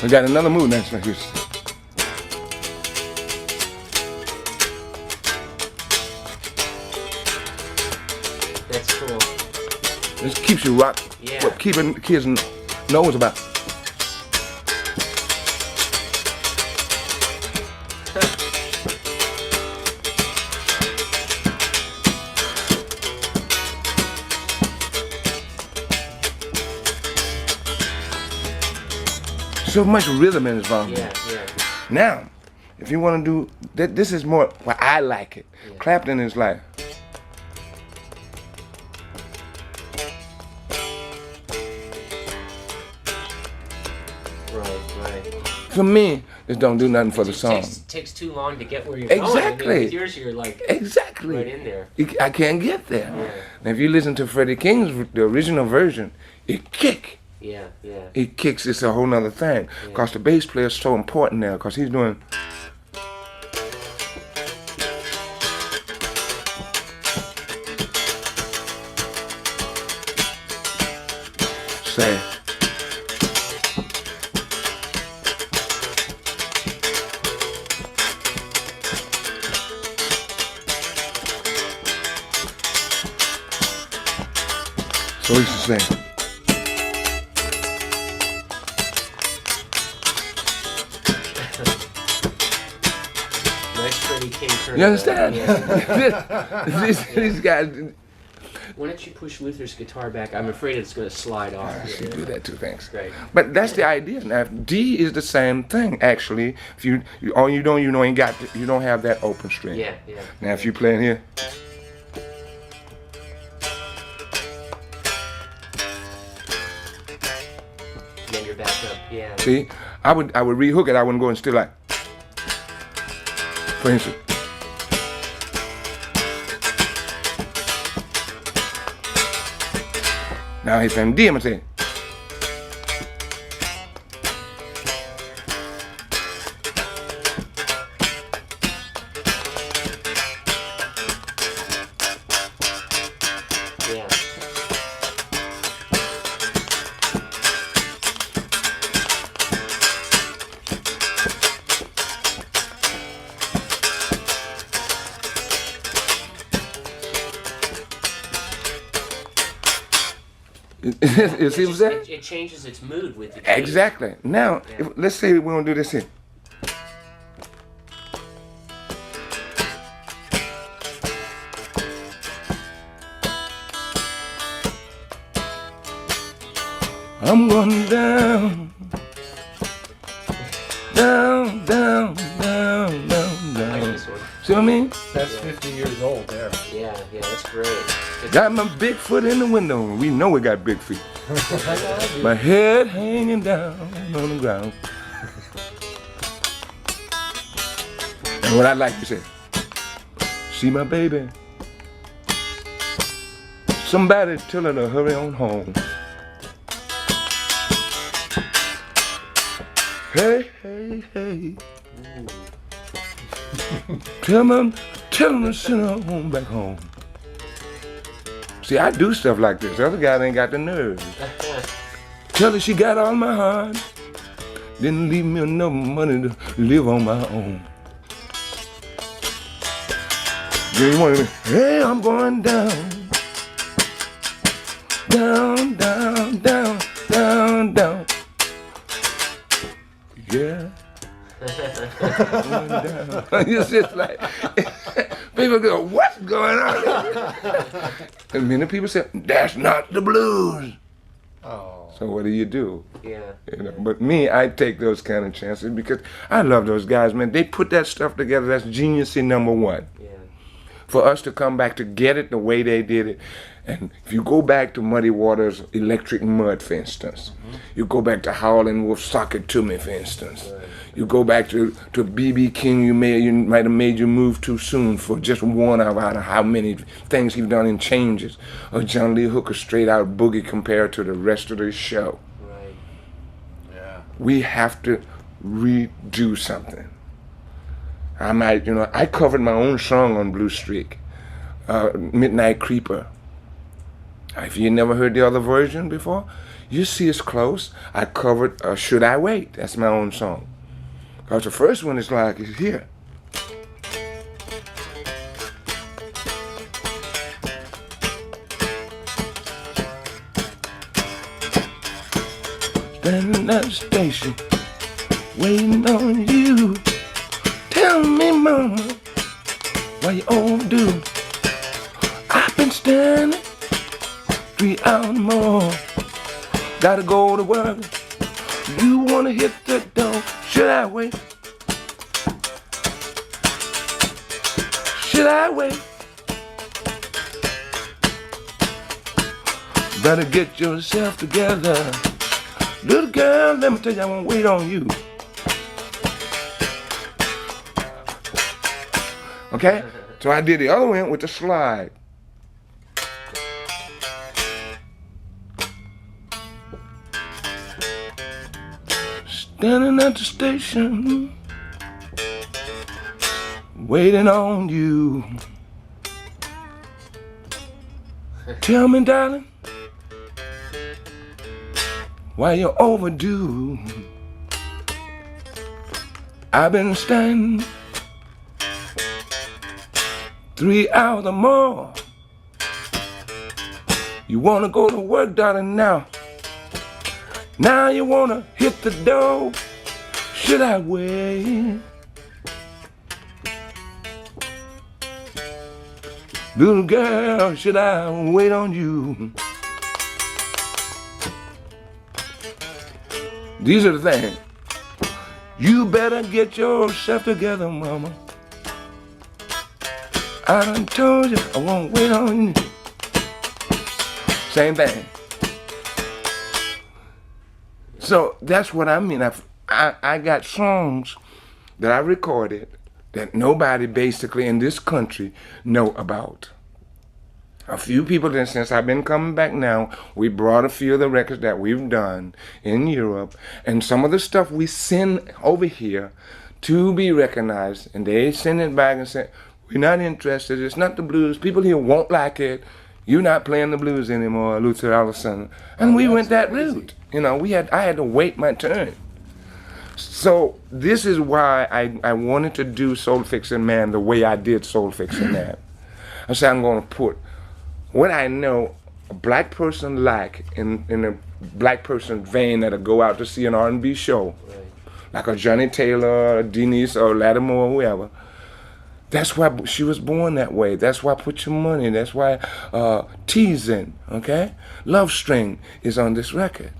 We got another move next one. That's cool. This keeps you rock. Yeah. What keeping kids knows about. So much rhythm in this volume. Yeah, yeah. Now, if you want to do that, this is more why I like it. Yeah. Clapton is like. Right. For me, this don't do nothing for the song. Takes too long to get where you're Exactly. going. I mean, with yours, you're like Exactly. right in there. I can't get there. Yeah. Now, if you listen to Freddie King's the original version, it kick. Yeah. It kicks. It's a whole nother thing. Because the bass player is so important now. Because he's doing. Say. So he used to say. Nice Freddie King turn. You understand? Yeah. These guys. Why don't you push Luther's guitar back? I'm afraid it's going to slide off. I should do that too, thanks. Great. But that's the idea. Now, D is the same thing, actually. If you don't have that open string. Yeah. Now, if you play in here, Then you're back up. Yeah. see, I would rehook it. I wouldn't go and still like. For instance. Now if I'm D, I'm gonna say. Yeah. You see what I'm saying? It changes its mood with the key. Exactly. Now, Yeah. let's say we're gonna do this here. I'm going down, down, down, down, down, I like down. this one. See what I mean? That's 50 years old there. Yeah, that's great. It's- Got my big foot in the window. We know we got big feet. My head hanging down on the ground. And what I like to say, see my baby. Somebody tell her to hurry on home. Hey, hey, hey. Tell them to send her home back home. See, I do stuff like this. The other guy ain't got the nerve. Tell her she got all my heart. Didn't leave me enough money to live on my own. Then you want to, hey, I'm going down. Down, down, down, down, down. Yeah. Going down. It's just like, people go, what's going on? And many people say, that's not the blues. Oh. So what do? Yeah. You know, but me, I take those kind of chances because I love those guys, man. They put that stuff together. That's geniusy number one. Yeah. For us to come back to get it the way they did it. And if you go back to Muddy Waters' Electric Mud, for instance, you go back to Howlin' Wolf, Sock It To Me, for instance. You go back to B.B. King, you might have made your move too soon for just one out of how many things he's done in changes. Or John Lee Hooker, Straight Out Boogie compared to the rest of the show. Right. Yeah. We have to redo something. I covered my own song on Blue Streak, Midnight Creeper. If you never heard the other version before, you see it's close. I covered Should I Wait? That's my own song. Because the first one is like, it's here. standing at the station, waiting on you. Tell me, mama, why you overdue? I've been standing 3 hours more. Gotta go to work. You wanna hit the door? Should I wait? Should I wait? Better get yourself together. Little girl, let me tell you, I won't wait on you. Okay? So I did the other one with the slide. Standing at the station, waiting on you. Tell me, darling, why you're overdue. I've been standing 3 hours or more. You wanna go to work, darling, now? Now you wanna hit the door? Should I wait? Little girl, should I wait on you? These are the things. You better get yourself together, mama. I done told you I won't wait on you. Same thing. So that's what I mean. I got songs that I recorded that nobody basically in this country know about. A few people, then since I've been coming back now, we brought a few of the records that we've done in Europe, and some of the stuff we send over here to be recognized, and they send it back and say, we're not interested, it's not the blues, people here won't like it, you're not playing the blues anymore, Luther Allison. And we went that route. You know, I had to wait my turn. So this is why I wanted to do Soul Fixin Man the way I did Soul Fixin Man. I said I'm going to put what I know a black person like in a black person vein that'll go out to see an R&B show, right, like a Johnny Taylor, or Denise, or Lattimore, or whoever. That's why she was born that way. That's why Put Your Money. That's why Teasing, okay? Love String is on this record.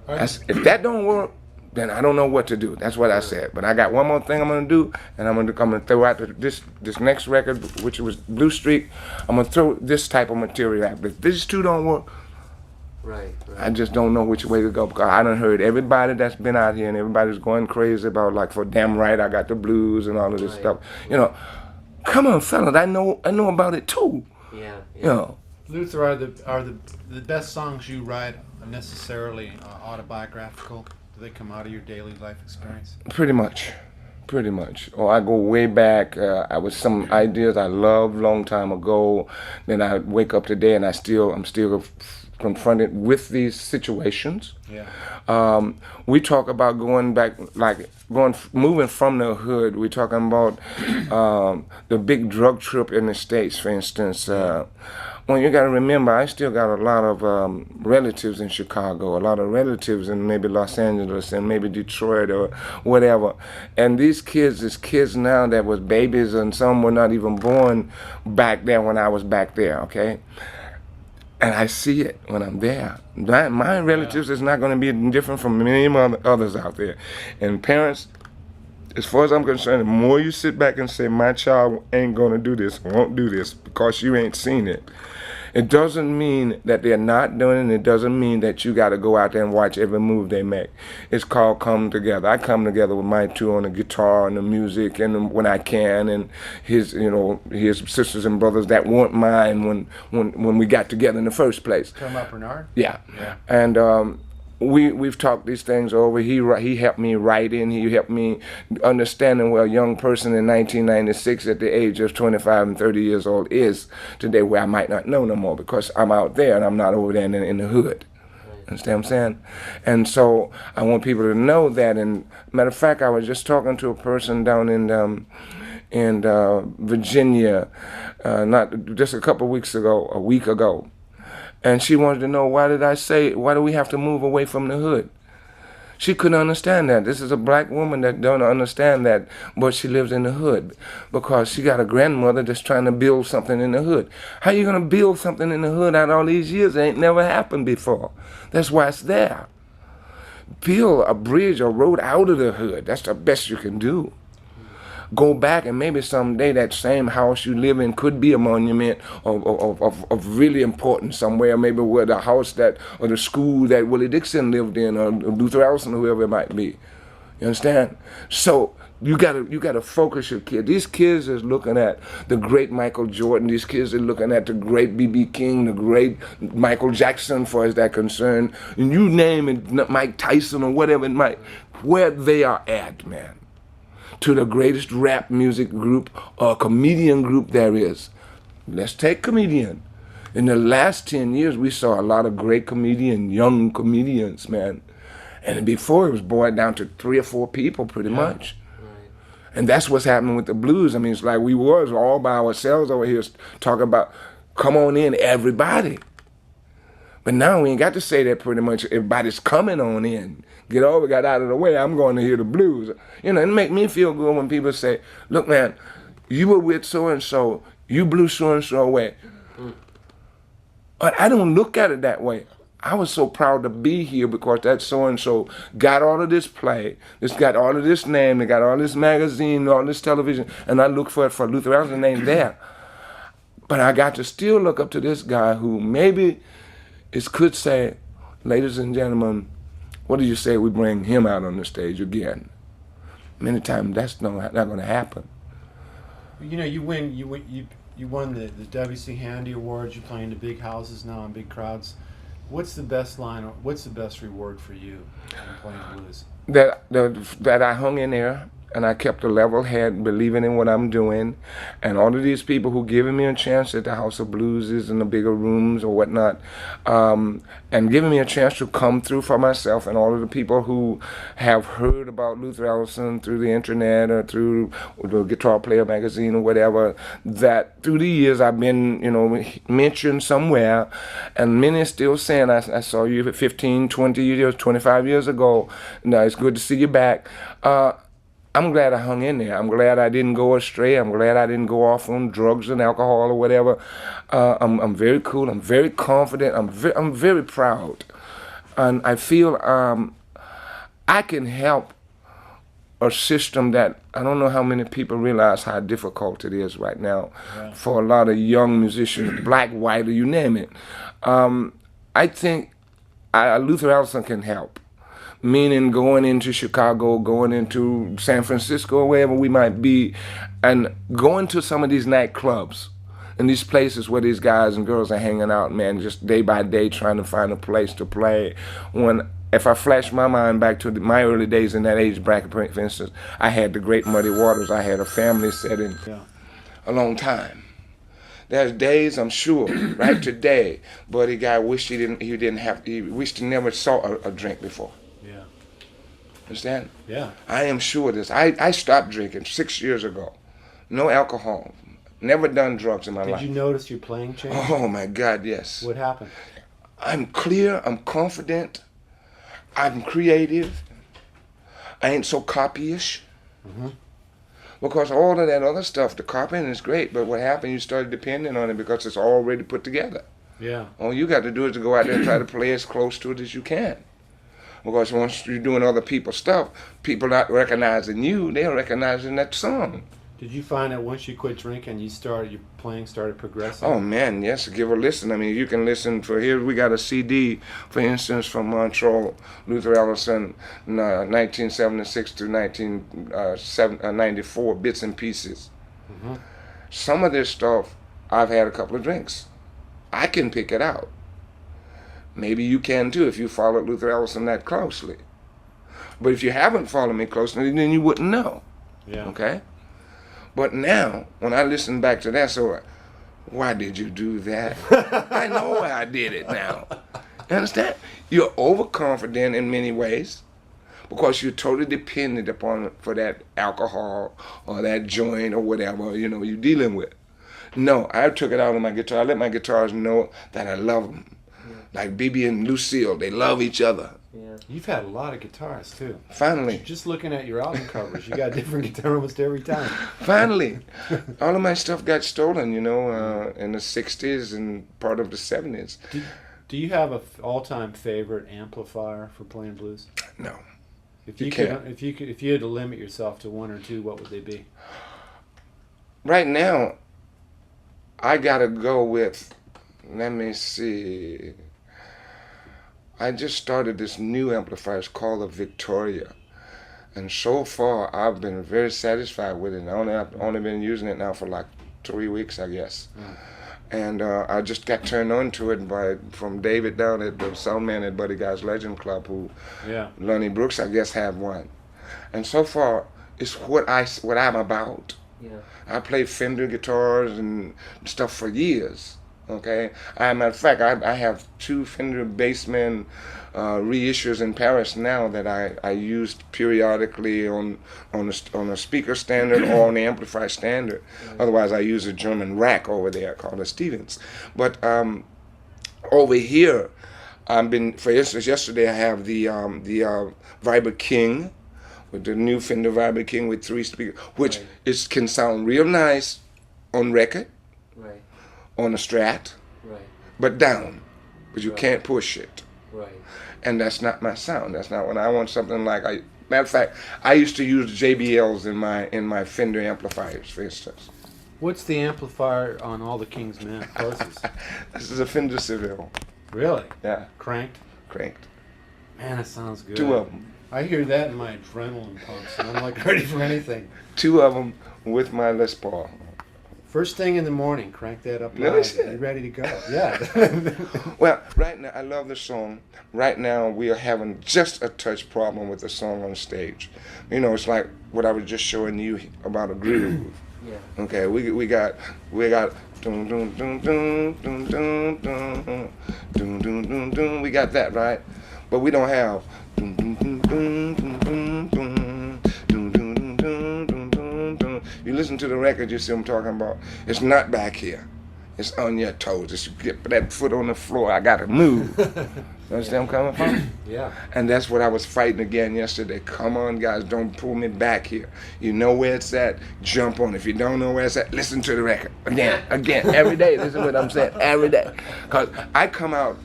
If that don't work, then I don't know what to do. That's what I said. But I got one more thing I'm gonna do, and I'm gonna throw out this next record, which was Blue Streak. I'm gonna throw this type of material out. If these two don't work, right. I just don't know which way to go, because I done heard everybody that's been out here and everybody's going crazy about, like, for damn right I got the blues and all of this stuff. You know, come on, fellas, I know about it too. Yeah. You know. Luther, are the best songs you write necessarily autobiographical? Do they come out of your daily life experience? Pretty much. Or I go way back. I was some ideas I loved long time ago. Then I wake up today and I'm still confronted with these situations. Yeah. We talk about going back, moving from the hood. We're talking about the big drug trip in the States, for instance. Well, you got to remember, I still got a lot of relatives in Chicago, a lot of relatives in maybe Los Angeles and maybe Detroit or whatever. And these kids is kids now that was babies, and some were not even born back there when I was back there, okay? And I see it when I'm there. My relatives is not going to be different from many others out there. And parents, as far as I'm concerned, the more you sit back and say, my child ain't going to do this, won't do this, because you ain't seen it, it doesn't mean that they're not doing it. It doesn't mean that you got to go out there and watch every move they make. It's called come together. I come together with my two on the guitar and the music, and when I can, and his sisters and brothers that weren't mine when we got together in the first place. Talking about Bernard? Yeah. And we've talked these things over. He helped me writing. He helped me understanding where a young person in 1996 at the age of 25 and 30 years old is today, where I might not know no more because I'm out there and I'm not over there in the hood. Understand what I'm saying? And so I want people to know that. And matter of fact, I was just talking to a person down in Virginia, not just a week ago. And she wanted to know, why do we have to move away from the hood? She couldn't understand that. This is a black woman that don't understand that, but she lives in the hood because she got a grandmother that's trying to build something in the hood. How you going to build something in the hood out all these years? It ain't never happened before. That's why it's there. Build a bridge or road out of the hood. That's the best you can do. Go back, and maybe someday that same house you live in could be a monument of really importance somewhere, maybe where the house or the school that Willie Dixon lived in, or Luther Allison, or whoever it might be. You understand? So you gotta focus your kids. These kids is looking at the great Michael Jordan. These kids are looking at the great B.B. King, the great Michael Jackson, for as that concerned. And you name it, Mike Tyson or whatever it might, where they are at, man. To the greatest rap music group or comedian group there is. Let's take comedian. In the last 10 years, we saw a lot of great young comedians, man. And before, it was boiled down to 3 or 4 people pretty much. Right. And that's what's happening with the blues. I mean, it's like we was all by ourselves over here talking about, come on in, everybody. But now we ain't got to say that pretty much. Everybody's coming on in. Get out of the way. I'm going to hear the blues. You know, it make me feel good when people say, look, man, you were with so-and-so. You blew so-and-so away. But I don't look at it that way. I was so proud to be here because that so-and-so got all of this play. It's got all of this name. They got all this magazine, all this television. And I look for Luther Allison's name there. But I got to still look up to this guy who maybe could say, ladies and gentlemen, what do you say we bring him out on the stage again? Many times that's not going to happen. You know, you won the W.C. Handy Awards. You're playing the big houses now and big crowds. What's the best line? Or what's the best reward for you in playing blues? That I hung in there. And I kept a level head, believing in what I'm doing. And all of these people who giving me a chance at the House of Blues in the bigger rooms or whatnot, and giving me a chance to come through for myself, and all of the people who have heard about Luther Allison through the internet or through the Guitar Player magazine or whatever, that through the years I've been, mentioned somewhere, and many still saying, I saw you 15, 20 years, 25 years ago. Now it's good to see you back. I'm glad I hung in there. I'm glad I didn't go astray. I'm glad I didn't go off on drugs and alcohol or whatever. I'm very cool. I'm very confident. I'm very proud, and I feel I can help a system that I don't know how many people realize how difficult it is right now for a lot of young musicians, black, white, or you name it. I think Luther Allison can help. Meaning going into Chicago, going into San Francisco, wherever we might be, and going to some of these nightclubs and these places where these guys and girls are hanging out, man, just day by day trying to find a place to play. If I flash my mind back to my early days in that age bracket, for instance, I had the Great Muddy Waters. I had a family setting a long time. There's days, I'm sure, right today, Buddy Guy wished he wished he never saw a drink before. Yeah. Understand? Yeah. I am sure of this. I stopped drinking 6 years ago. No alcohol. Never done drugs in my life. Did you notice your playing change? Oh my God, yes. What happened? I'm clear, I'm confident, I'm creative. I ain't so copyish. Mm-hmm. Because all of that other stuff, the copying is great, but what happened, you started depending on it because it's already put together. Yeah. All you got to do is to go out there and try to play as close to it as you can. Because once you're doing other people's stuff, people not recognizing you, they're recognizing that song. Did you find that once you quit drinking, your playing started progressing? Oh man, yes, give a listen. I mean, you can listen here we got a CD, for instance, from Montreal, Luther Allison, 1976 to 1994, bits and pieces. Mm-hmm. Some of this stuff, I've had a couple of drinks. I can pick it out. Maybe you can too if you followed Luther Allison that closely. But if you haven't followed me closely, then you wouldn't know. Yeah. Okay? But now, when I listen back to that, so why did you do that? I know why I did it now. You understand? You're overconfident in many ways because you're totally dependent upon it for that alcohol or that joint or whatever, you're dealing with. No, I took it out on my guitar. I let my guitars know that I love them. Like BB and Lucille, they love each other. Yeah. You've had a lot of guitars too. Finally. Just looking at your album covers, you got a different guitar almost every time. Finally. All of my stuff got stolen, in the 60s and part of the 70s. Do you have a all-time favorite amplifier for playing blues? No. If You you can't. could, if you had to limit yourself to one or two, what would they be? Right now, I gotta go with, let me see. I just started this new amplifier. It's called a Victoria. And so far, I've been very satisfied with it. I've only been using it now for like 3 weeks, I guess. And I just got turned on to it from David down at the sound man at Buddy Guy's Legend Club, who Lonnie Brooks, I guess, have one. And so far, it's what I'm about. Yeah. I played Fender guitars and stuff for years. Okay, matter of fact, I have 2 Fender Bassman reissues in Paris now that I used periodically on a speaker standard or on the amplifier standard. Otherwise, I use a German rack over there called a Stevens. But over here, for instance, yesterday I have the Viber King, with the new Fender Viber King with 3 speakers, which can sound real nice on record. Right. On a Strat, Right. but down, but you can't push it. Right. And that's not my sound. That's not what I want. Something like matter of fact, I used to use JBLs in my Fender amplifiers, for instance. What's the amplifier on all the King's Men posters? This is a Fender Seville. Really? Yeah, Cranked? cranked. Man, that sounds good. 2 of them. I hear that in my adrenaline pumps, and I'm like ready for anything. 2 of them with my Les Paul. First thing in the morning, crank that up Really? loud. You're ready to go. Yeah. Well, right now, I love the song. Right now, we are having just a touch problem with the song on stage. It's like what I was just showing you about a groove. Yeah. Okay, we got dun dun dun dun dun dun dun dun dun dun dun. We got that right, but we don't have dun dun dun dun dun dun dun dun dun dun dun dun dun. You listen to the record, you see what I'm talking about. It's not back here. It's on your toes. It's you get that foot on the floor. I gotta move. You understand where I'm coming from? Yeah. And that's what I was fighting again yesterday. Come on, guys, don't pull me back here. You know where it's at, jump on. If you don't know where it's at, listen to the record. Again, every day. This is what I'm saying, every day. Because I come out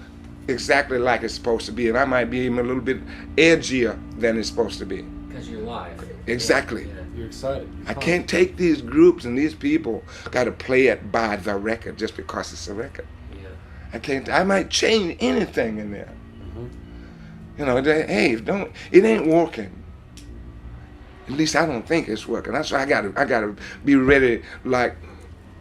exactly like it's supposed to be, and I might be even a little bit edgier than it's supposed to be. Because you're live. Exactly. Yeah. You're excited. I can't take these groups and these people got to play it by the record just because it's a record. Yeah. I might change anything in there. Mm-hmm. Hey, it ain't working. At least I don't think it's working. That's why I gotta be ready like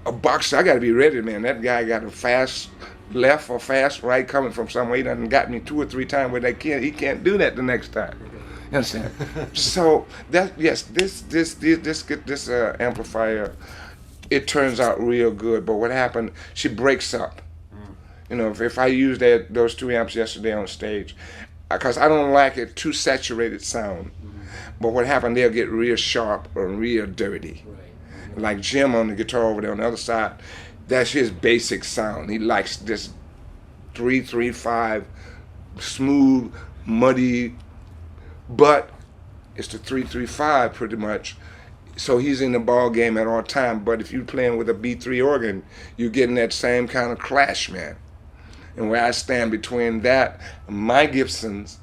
a boxer. I gotta be ready, man. That guy got a fast left or fast right coming from somewhere. He done got me 2 or 3 times where he can't do that the next time. You understand? So this amplifier, it turns out real good. But what happened? She breaks up. If I used those 2 amps yesterday on stage, because I don't like it too saturated sound. But what happened? They'll get real sharp or real dirty. Right. Like Jim on the guitar over there on the other side, that's his basic sound. He likes this 3-3-5, smooth, muddy. But it's the 3-3-5 pretty much, so he's in the ball game at all time. But if you're playing with a B3 organ, you're getting that same kind of clash, man. And where I stand between that, my Gibsons,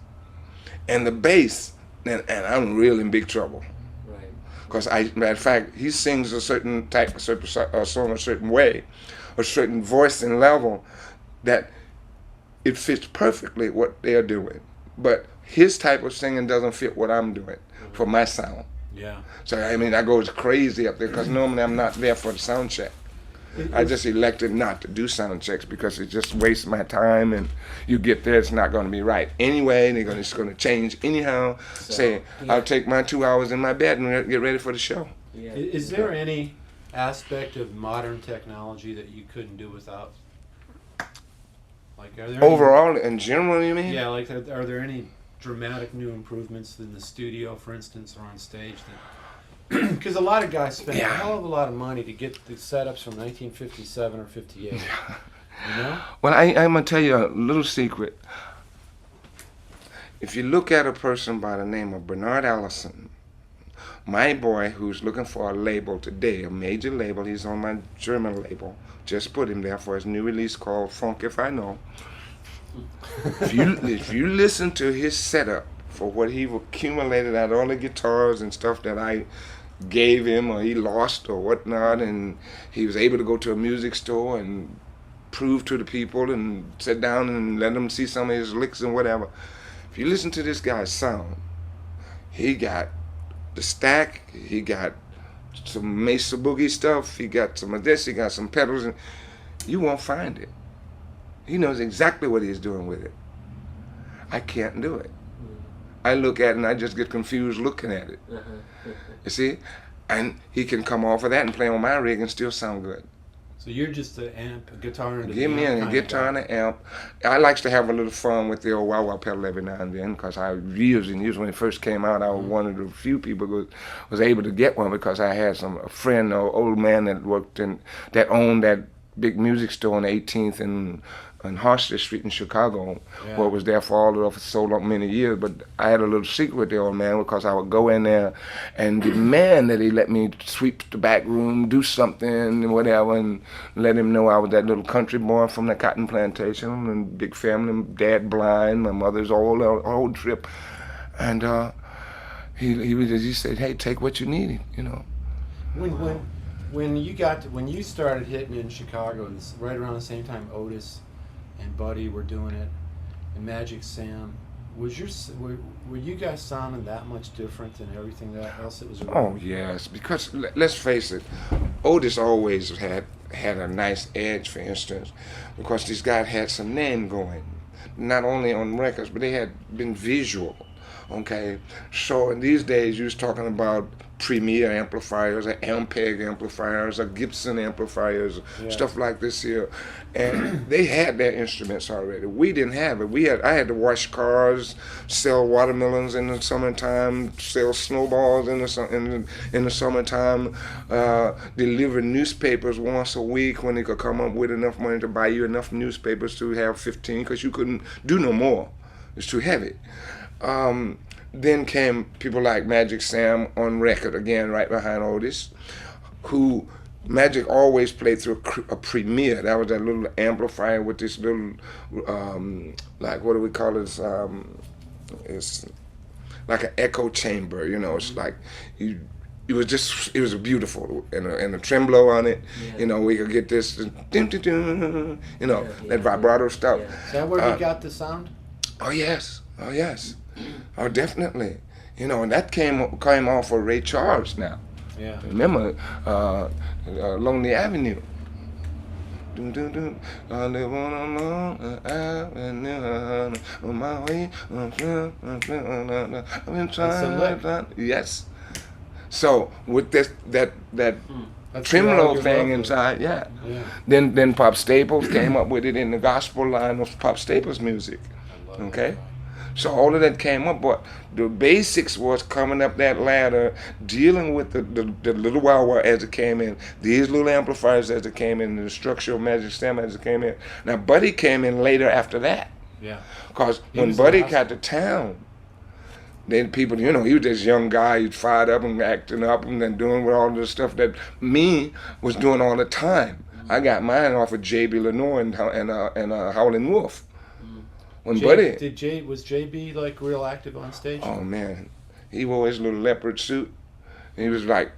and the bass, and I'm real in big trouble. Right. Because matter of fact, he sings a certain type of song a certain way, a certain voice and level that it fits perfectly what they're doing. But his type of singing doesn't fit what I'm doing for my sound. Yeah. So I go crazy up there because normally I'm not there for the sound check. I just elected not to do sound checks because it just wastes my time, and you get there, it's not going to be right anyway. It's going to change anyhow. I'll take my 2 hours in my bed and get ready for the show. Yeah. Is there any aspect of modern technology that you couldn't do without? Like, are there Overall, in general, you mean? Yeah, like, are there any dramatic new improvements in the studio, for instance, or on stage? Because a lot of guys spend a hell of a lot of money to get the setups from 1957 or 58. You know? Well, I'm going to tell you a little secret. If you look at a person by the name of Bernard Allison, my boy who's looking for a label today, a major label, he's on my German label, just put him there for his new release called Funk If I Know. If you listen to his setup for what he accumulated out of all the guitars and stuff that I gave him or he lost or whatnot, and he was able to go to a music store and prove to the people and sit down and let them see some of his licks and whatever. If you listen to this guy's sound, he got the stack, he got some Mesa Boogie stuff, he got some of this, he got some pedals, and you won't find it. He knows exactly what he's doing with it. I can't do it. I look at it and I just get confused looking at it. You see? And he can come off of that and play on my rig and still sound good. So you're just an amp, a guitar and a Give me a guitar and an amp. I like to have a little fun with the old wah-wah pedal every now and then, because years and years when it first came out, I was one of the few people who was able to get one, because I had a friend, an old man that owned that big music store on 18th and Harster Street in Chicago, where it was there for so long, many years. But I had a little secret with the old man, because I would go in there and demand that he let me sweep the back room, do something and whatever, and let him know I was that little country boy from the cotton plantation and big family, dad blind, my mother's old trip. And he said, hey, take what you need, you know. When you started hitting in Chicago, right around the same time Otis and Buddy were doing it, and Magic Sam, were you guys sounding that much different than everything else that was around? Oh yes, because let's face it, Otis always had a nice edge, for instance, because these guys had some name going, not only on records, but they had been visual. Okay, so in these days you was talking about Premier amplifiers, or Ampeg amplifiers, or Gibson amplifiers, stuff like this here, and they had their instruments already. We didn't have it. I had to wash cars, sell watermelons in the summertime, sell snowballs in the summertime, deliver newspapers once a week when they could come up with enough money to buy you enough newspapers to have 15, because you couldn't do no more. It's too heavy. Then came people like Magic Sam on record, again right behind Otis, who Magic always played through a Premier. That was that little amplifier with this little, like, what do we call it? It's like an echo chamber, you know. It's like, it was beautiful, and a tremolo on it. You know, we could get this, that vibrato stuff. Is that where you got the sound? Oh yes. Oh, definitely. You know, and that came off of Ray Charles now. Yeah. Remember, along the avenue. I live on a long avenue on my way. I've been trying. Yes. So with that tremolo thing inside, yeah. Then Pop Staples came up with it in the gospel line of Pop Staples music. Okay. So all of that came up, but the basics was coming up that ladder, dealing with the little wah-wah as it came in, these little amplifiers as it came in, the structure of Magic Sam as it came in. Now, Buddy came in later after that. Yeah. Because when Buddy got to town, then people, you know, he was this young guy, he'd fired up and acting up and then doing with all the stuff that me was doing all the time. I got mine off of J.B. Lenore and Howlin' Wolf. When Buddy was JB like real active on stage? Oh man, he wore his little leopard suit. He was like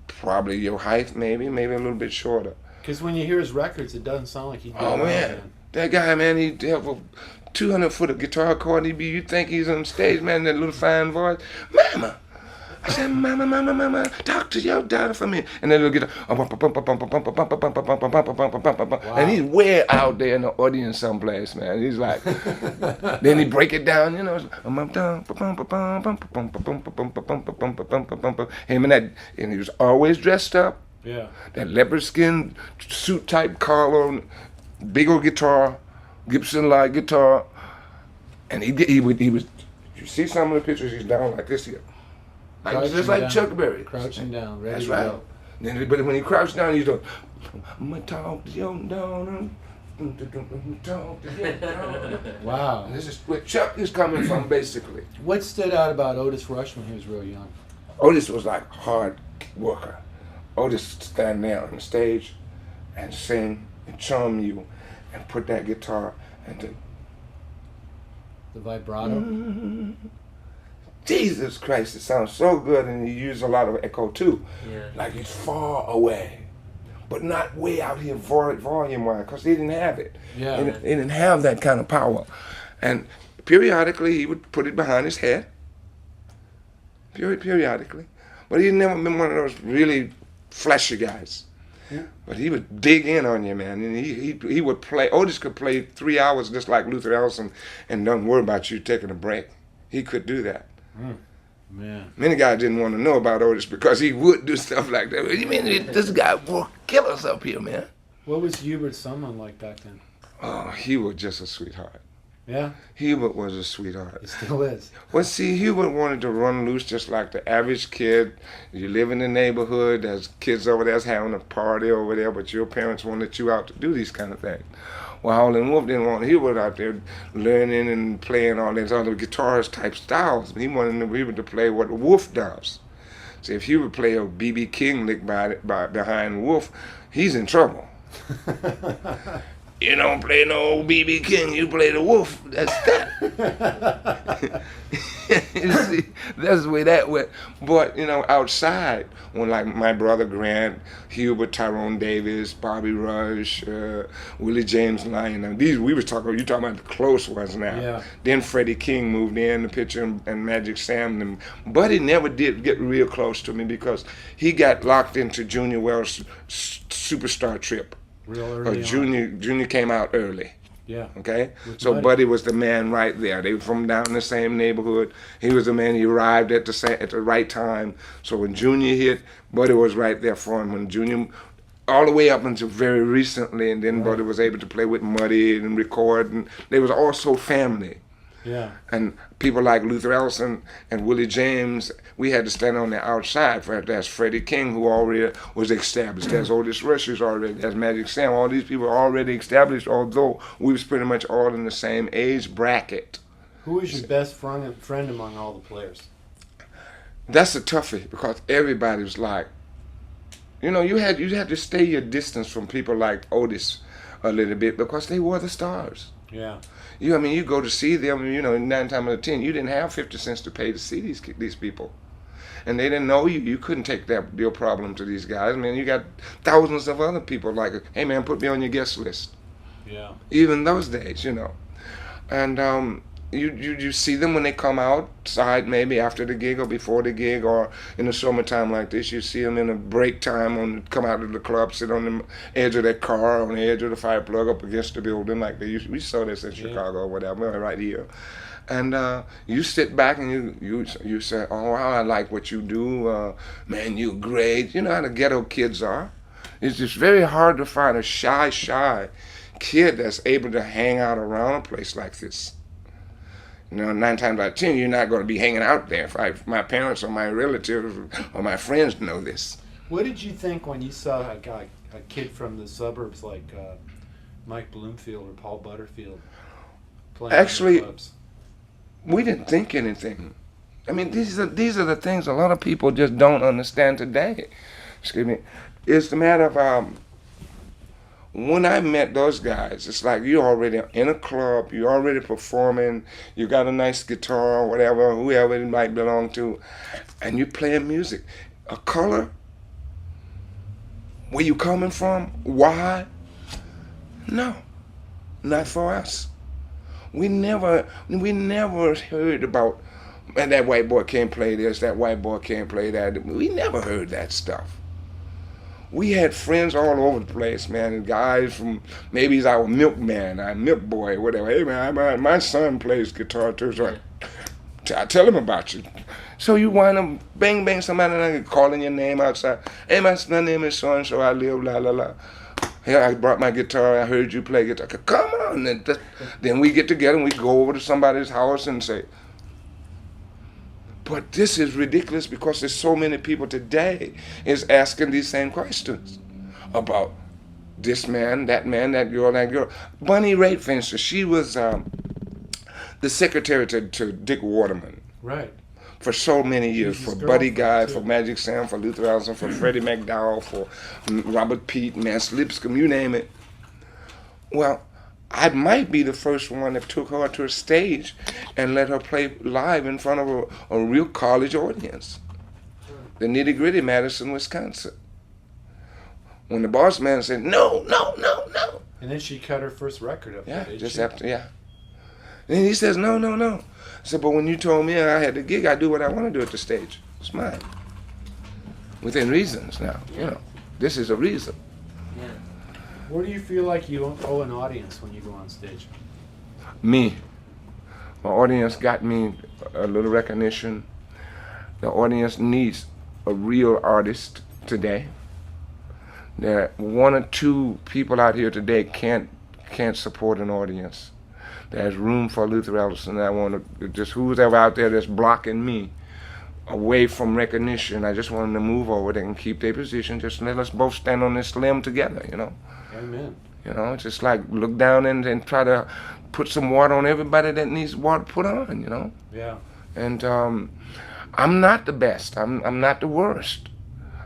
probably your height, maybe a little bit shorter. Because when you hear his records, it doesn't sound like he's. Oh man, that guy, man, he'd have a 200-foot of guitar chord. You think he's on stage, man, that little fine voice, Mama. I said, Mama, talk to your daughter for me. And then he'll get, and he's way out there in the audience someplace, man. He's like, then he break it down, you know. Him and he was always dressed up. Yeah. That leopard skin suit type collar, big old guitar, Gibson-like guitar, and he was. You see some of the pictures, he's down like this here. Just like down, Chuck Berry. Crouching down, ready That's to right. go. Then, but when he crouched down, he's like, I'm going to talk to your daughter. Wow. And this is where Chuck is coming from, basically. What stood out about Otis Rush when he was real young? Otis was like hard worker. Otis stand there on the stage and sing and charm you and put that guitar and The vibrato? Jesus Christ, it sounds so good, and he used a lot of echo too. Yeah. Like he's far away, but not way out here volume-wise, because he didn't have it. Yeah. He didn't have that kind of power. And periodically, he would put it behind his head. Periodically. But he'd never been one of those really flashy guys. Yeah. But he would dig in on you, man. And he would play. Otis could play 3 hours just like Luther Allison and don't worry about you taking a break. He could do that. Man. Many guys didn't want to know about Otis because he would do stuff like that. What do you mean this guy will kill us up here, man? What was Hubert Sumlin like back then? Oh, he was just a sweetheart. Yeah, Hubert was a sweetheart. he still is. Well, see, Hubert wanted to run loose just like the average kid. You live in the neighborhood, there's kids over there having a party over there, but your parents wanted you out to do these kind of things. Well, Howlin' Wolf didn't want Hubert out there learning and playing all these other guitarist type styles. He wanted Hubert to play what Wolf does. See, if Hubert play a B.B. King lick behind Wolf, he's in trouble. You don't play no old B.B. King, you play the Wolf. That's that. You see, that's the way that went. But, outside, when like my brother Grant, Hubert, Tyrone Davis, Bobby Rush, Willie James Lyon, you talking about the close ones now. Yeah. Then Freddie King moved in the picture and Magic Sam. Buddy never did get real close to me because he got locked into Junior Wells' Superstar Trip. Real early on. Junior came out early. Yeah. Okay? With So Buddy. Buddy was the man right there. They were from down in the same neighborhood. He was the man, he arrived at the right time. So when Junior hit, Buddy was right there for him. When Junior, all the way up until very recently, and then Buddy was able to play with Muddy and record, and they was also family. Yeah. And people like Luther Allison and Willie James, we had to stand on the outside. There's Freddie King, who already was established. There's Otis Rush, who's already. There's Magic Sam. All these people are already established, although we was pretty much all in the same age bracket. Who was your best friend among all the players? That's a toughie because everybody was like, you had to stay your distance from people like Otis a little bit because they were the stars. Yeah. You go to see them, 9 times out of 10, you didn't have 50 cents to pay to see these people. And they didn't know you. You couldn't take your problem to these guys. Man, you got thousands of other people like, hey man, put me on your guest list. Yeah. Even those days, And you see them when they come outside, maybe after the gig or before the gig, or in the summertime like this. You see them in a break time come out of the club, sit on the edge of their car, on the edge of the fire plug up against the building like they used. We saw this in Chicago or whatever, right here. And you sit back and you say, oh wow, I like what you do, man, you're great. You know how the ghetto kids are. It's just very hard to find a shy kid that's able to hang out around a place like this. 9 times out of 10, you're not going to be hanging out there. If my parents or my relatives or my friends know this. What did you think when you saw a kid from the suburbs like Mike Bloomfield or Paul Butterfield playing Actually, in the clubs? We didn't think anything. I mean, these are the things a lot of people just don't understand today. Excuse me. It's the matter of when I met those guys, it's like you're already in a club, you're already performing, you got a nice guitar or whatever, whoever it might belong to, and you're playing music. A color? Where you coming from? Why? No, not for us. We never heard about, man, that white boy can't play this, that white boy can't play that. We never heard that stuff. We had friends all over the place, man. Guys from, maybe he's our milkman, our milk boy, whatever. Hey, man, my son plays guitar too, so I tell him about you. So you wind up bang somebody and calling your name outside. Hey, my name is so-and-so, I live, la, la, la. Hey, I brought my guitar, I heard you play guitar. Come on. Then we get together and we go over to somebody's house and say, but this is ridiculous because there's so many people today is asking these same questions about this man, that girl, that girl. Bunny Raitt, for instance, she was the secretary to Dick Waterman. Right. For so many years, She's for his Buddy girlfriend, Guy, too. for Magic Sam, for Luther Allison, for Freddie McDowell, for Robert Pete, Mass Lipscomb, you name it. Well, I might be the first one that took her to a stage and let her play live in front of a real college audience. The Nitty Gritty, Madison, Wisconsin. When the boss man said, no. And then she cut her first record up. Yeah, there, didn't just she? after, yeah. And he says, no. I said, but when you told me I had the gig, I do what I want to do at the stage. It's mine. Within reasons now, you know. This is a reason. Yeah. Where do you feel like you owe an audience when you go on stage? Me. My audience got me a little recognition. The audience needs a real artist today. There are one or two people out here today can't support an audience. There's room for Luther Allison. I want to just who's ever out there that's blocking me away from recognition. I just want them to move over. They can keep their position. Just let us both stand on this limb together. You know. Amen. You know, just like look down and try to put some water on everybody that needs water put on. You know. Yeah. And I'm not the best. I'm not the worst.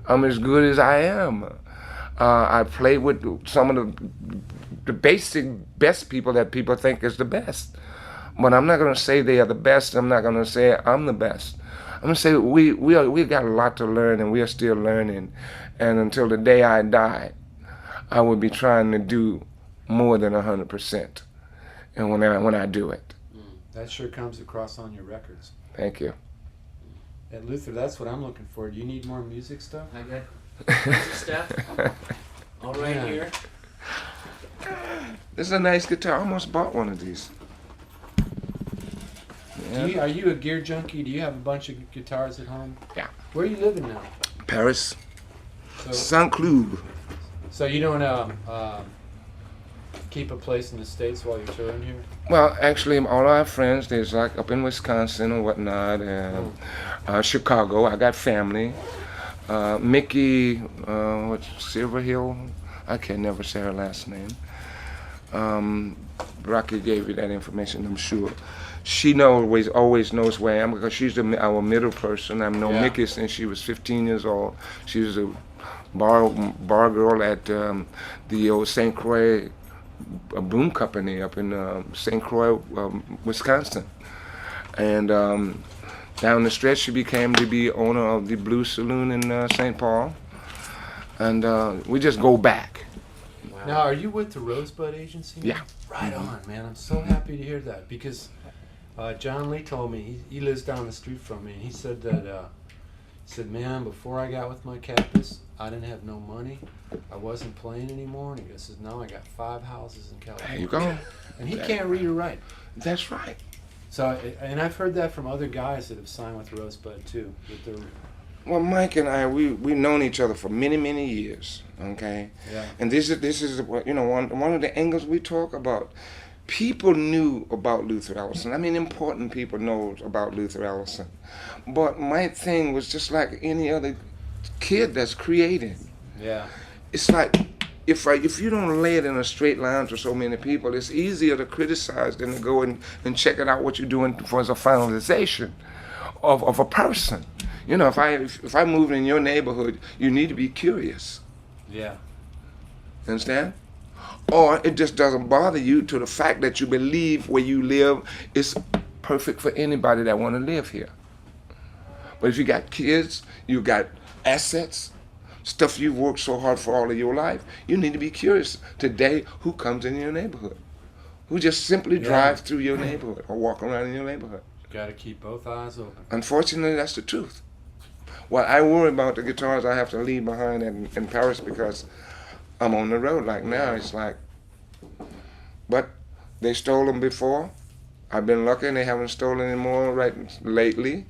I'm as good as I am. I play with some of the basic best people that people think is the best. But I'm not going to say they are the best. I'm not going to say I'm the best. I'm going to say we got a lot to learn, and we are still learning. And until the day I die, I will be trying to do more than 100%. And when I do it. That sure comes across on your records. Thank you. And Luther, that's what I'm looking for. Do you need more music stuff? I got music stuff. All right Yeah. here. This is a nice guitar. I almost bought one of these. Yeah. Are you a gear junkie? Do you have a bunch of guitars at home? Yeah. Where are you living now? Paris, So, Saint-Cloud. so you don't keep a place in the States while you're touring here? Well, actually, all our friends, there's like up in Wisconsin and whatnot, and Chicago. I got family. Mickey, Silverhill. I can never say her last name. Rocky gave you that information, I'm sure. She always knows where I am because she's our middle person. I've known Mickey since she was 15 years old. She was a bar girl at the old St. Croix broom company up in St. Croix, Wisconsin. And down the stretch, she became to be owner of the Blue Saloon in St. Paul. And we just go back. Wow. Now, are you with the Rosebud Agency? Yeah. Right on, man. I'm so happy to hear that because John Lee told me, he lives down the street from me, and he said that, man, before I got with my Cactus, I didn't have no money. I wasn't playing anymore. And he says, now I got 5 houses in California. There you go. And he can't read or write. That's right. So, and I've heard that from other guys that have signed with Rosebud too. That they're, Well, Mike and I, we've known each other for many, many years, okay? Yeah. And this is one of the angles we talk about. People knew about Luther Allison. I mean, important people know about Luther Allison. But my thing was just like any other kid that's creating. yeah. It's like, if you don't lay it in a straight line to so many people, it's easier to criticize than to go and check it out what you're doing for as a finalization of a person. You know, if I moved in your neighborhood, you need to be curious. Yeah. Understand? Or it just doesn't bother you to the fact that you believe where you live is perfect for anybody that want to live here. But if you got kids, you got assets, stuff you've worked so hard for all of your life, you need to be curious today who comes in your neighborhood, who just simply drives through your neighborhood or walk around in your neighborhood. Got to keep both eyes open. Unfortunately, that's the truth. Well, I worry about the guitars I have to leave behind in Paris because I'm on the road. Like now, it's like, but they stole them before. I've been lucky and they haven't stolen any more lately.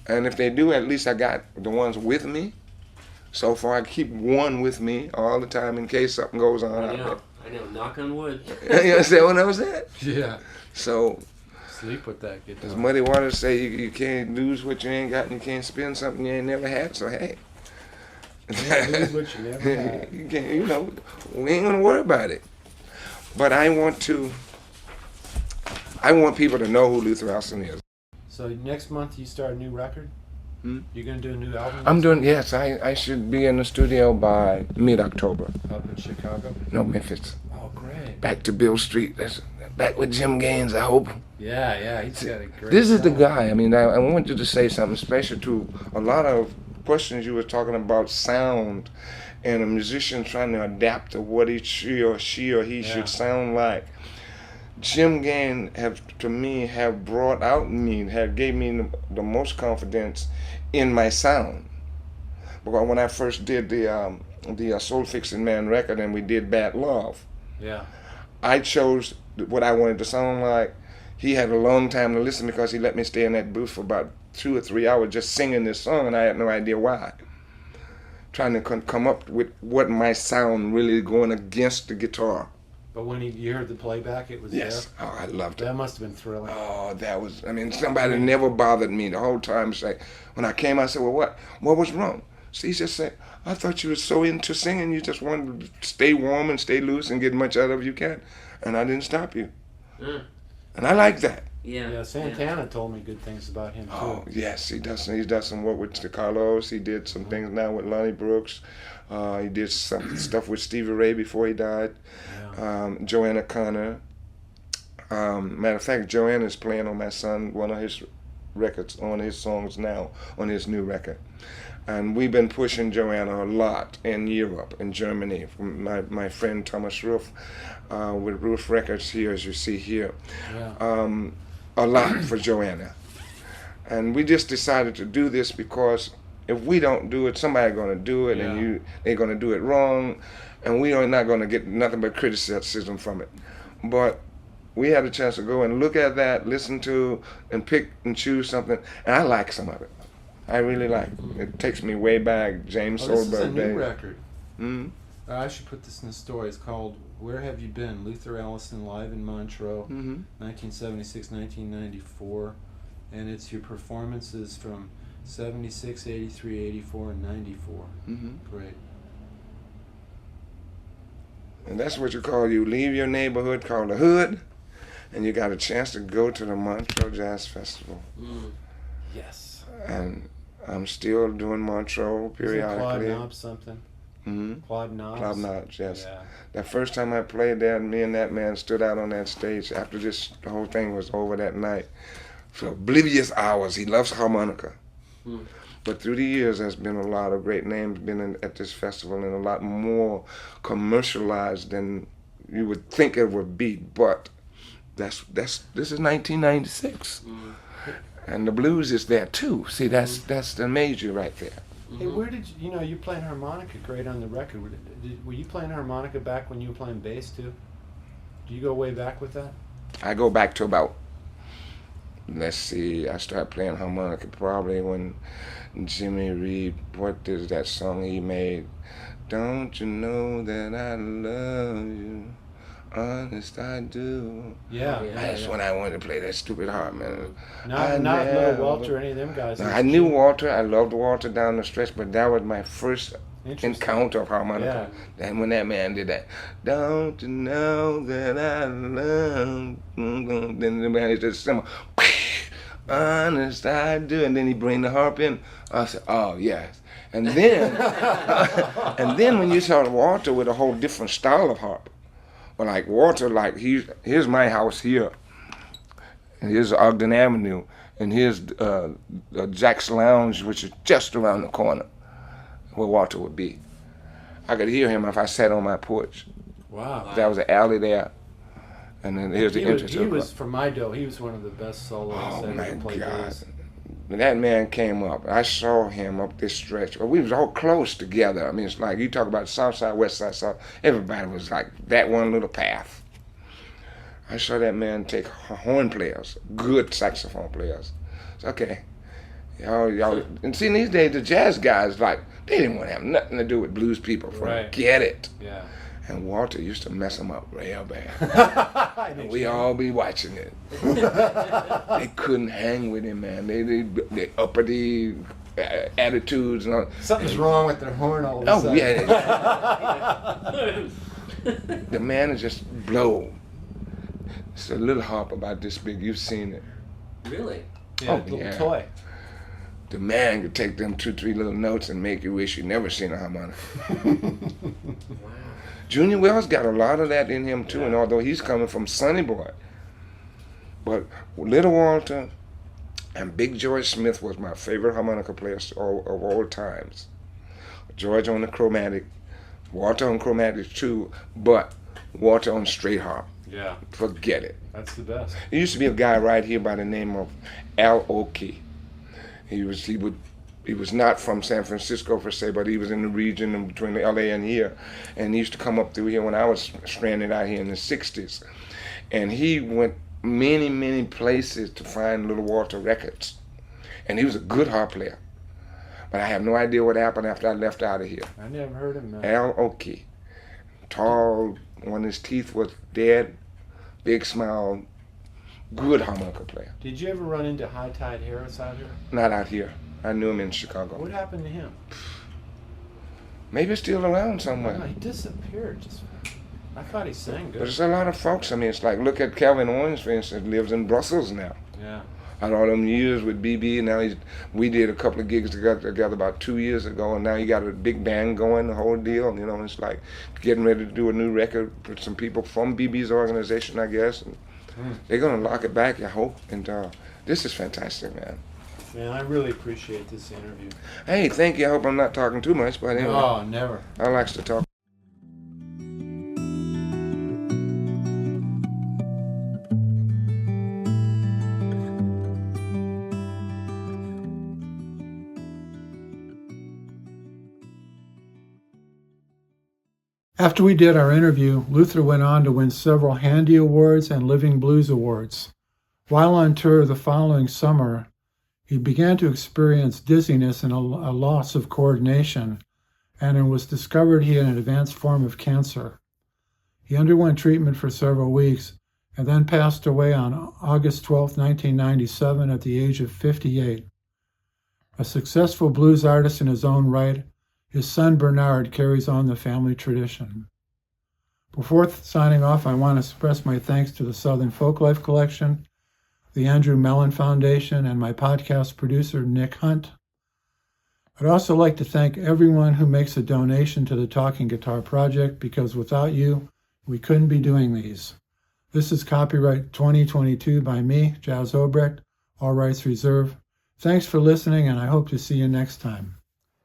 And if they do, at least I got the ones with me. So far, I keep one with me all the time in case something goes on out there. I know. Knock on wood. You understand what I was saying? Yeah. So, Sleep with that guitar. as Muddy Waters say, you can't lose what you ain't got and you can't spend something you ain't never had. So, hey, lose what you never had. You can't, you know, we ain't gonna worry about it. But I want people to know who Luther Allison is. So next month you start a new record? You're gonna do a new album? I'm doing, yes, I should be in the studio by mid-October. Up in Chicago? No, Memphis. Oh, great. Back to Bill Street. Back with Jim Gaines, I hope. Yeah, he's got a great This is the sound. guy. I mean, I want you to say something special to a lot of questions you were talking about sound and a musician trying to adapt to what she or he should sound like. Jim Gaines have brought out in me, gave me the most confidence in my sound. Because when I first did the Soul Fixin Man record and we did Bad Love, I chose what I wanted to sound like. He had a long time to listen because he let me stay in that booth for about 2 or 3 hours just singing this song, and I had no idea why. Trying to come up with what my sound really going against the guitar. But when you heard the playback, it was yes. there? Oh, I loved it. That must have been thrilling. Oh, that was, I mean, somebody never bothered me the whole time. It's like, when I came, I said, well, what was wrong? So he just said, I thought you were so into singing, you just wanted to stay warm and stay loose and get much out of you can. And I didn't stop you. And I like that. Yeah, Santana told me good things about him, too. Oh, yes, he does some work with the Carlos. He did some things now with Lonnie Brooks. He did some stuff with Stevie Ray before he died. Joanna Connor. Matter of fact, Joanna is playing on my son one of his records, on his songs now, on his new record. And we've been pushing Joanna a lot in Europe, in Germany, from my friend Thomas Roof, with Roof Records here, as you see here. A lot for Joanna. And we just decided to do this because if we don't do it, somebody's going to do it, and they're going to do it wrong, and we are not going to get nothing but criticism from it. But we had a chance to go and look at that, listen to, and pick and choose something, and I like some of it. I really like it. It takes me way back, James Solberg. This is a new record. Mm-hmm. I should put this in the story. It's called Where Have You Been? Luther Allison Live in Montreux, 1976, 1994. And it's your performances from 76, 83, 84, and 94. Great. And that's what you leave your neighborhood called the hood, and you got a chance to go to the Montreux Jazz Festival. Yes. And I'm still doing Montreux periodically. Claude Knobs something? Claude Knobs? Claude Knobs, yes. Yeah. The first time I played there, me and that man stood out on that stage after the whole thing was over that night. For oblivious hours, he loves harmonica. But through the years, there's been a lot of great names at this festival, and a lot more commercialized than you would think it would be. But this is 1996. And the blues is there too. See, that's the major right there. Hey, where did you're playing harmonica great on the record. Were you playing harmonica back when you were playing bass too? Do you go way back with that? I go back to about, let's see, I started playing harmonica probably when Jimmy Reed, what is that song he made? Don't you know that I love you? Honest, I do. That's when I wanted to play that stupid harp, man. Not Little Walter or any of them guys. No, I knew Walter. I loved Walter down the stretch, but that was my first encounter of harmonica. And when that man did that, don't you know that I love you? Then the man is just simple. Honest, I do. And then he bring the harp in. I said, oh, yes. And then, and then when you saw Walter with a whole different style of harp, well, like Walter, like here's my house here, and here's Ogden Avenue, and here's Jack's Lounge, which is just around the corner, where Walter would be. I could hear him if I sat on my porch. Wow. There was an alley there, and then here's the entrance. He was, for my dough, he was one of the best soloists that ever played bass. When that man came up, I saw him up this stretch. Well, we was all close together. I mean, it's like you talk about South Side, West Side, South. Everybody was like that one little path. I saw that man take horn players, good saxophone players. It's okay. Y'all, and see, these days, the jazz guys, like, they didn't want to have nothing to do with blues people. Forget it. Yeah. And Walter used to mess them up real bad. And we all be watching it. They couldn't hang with him, man. They uppity, attitudes and all. Something's wrong with their horn all of a Oh sudden. yeah. The man is just blow. It's a little harp about this big. You've seen it. Really? Yeah, Oh, little yeah. toy. The man could take them 2-3 little notes and make you wish you never seen a harmonica. Wow. Junior Wells got a lot of that in him too, and although he's coming from Sonny Boy, but Little Walter and Big George Smith was my favorite harmonica players of all times. George on the chromatic, Walter on chromatic too, but Walter on straight harp. Yeah, Forget it. that's the best. There used to be a guy right here by the name of Al Oakey. He was not from San Francisco per se, but he was in the region in between LA and here. And he used to come up through here when I was stranded out here in the 60s. And he went many, many places to find Little Walter records. And he was a good harp player. But I have no idea what happened after I left out of here. I never heard him, man. Al Oakey. Tall, when his teeth was dead, big smile, good harmonica player. Did you ever run into High Tide Harris out here? Not out here. I knew him in Chicago. What happened to him? Maybe still around Oh, somewhere. he disappeared. I thought he sang But good. there's a lot of folks. I mean, it's like, look at Calvin Owens, for instance, lives in Brussels now. Yeah. Had all them years with BB, and now we did a couple of gigs together about 2 years ago, and now he got a big band going, the whole deal. You know, it's like getting ready to do a new record with some people from BB's organization, I guess. And they're going to lock it back, I hope. And this is fantastic, man. Man, I really appreciate this interview. Hey, thank you. I hope I'm not talking too much, but anyway, Oh, never. I like to talk. After we did our interview, Luther went on to win several Handy Awards and Living Blues Awards. While on tour the following summer, he began to experience dizziness and a loss of coordination, and it was discovered he had an advanced form of cancer. He underwent treatment for several weeks and then passed away on August 12, 1997 at the age of 58. A successful blues artist in his own right, his son Bernard carries on the family tradition. Before signing off, I want to express my thanks to the Southern Folklife Collection, the Andrew Mellon Foundation, and my podcast producer, Nick Hunt. I'd also like to thank everyone who makes a donation to the Talking Guitar Project, because without you, we couldn't be doing these. This is copyright 2022 by me, Jazz Obrecht, all rights reserved. Thanks for listening, and I hope to see you next time.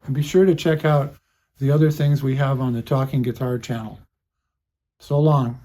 And be sure to check out the other things we have on the Talking Guitar channel. So long.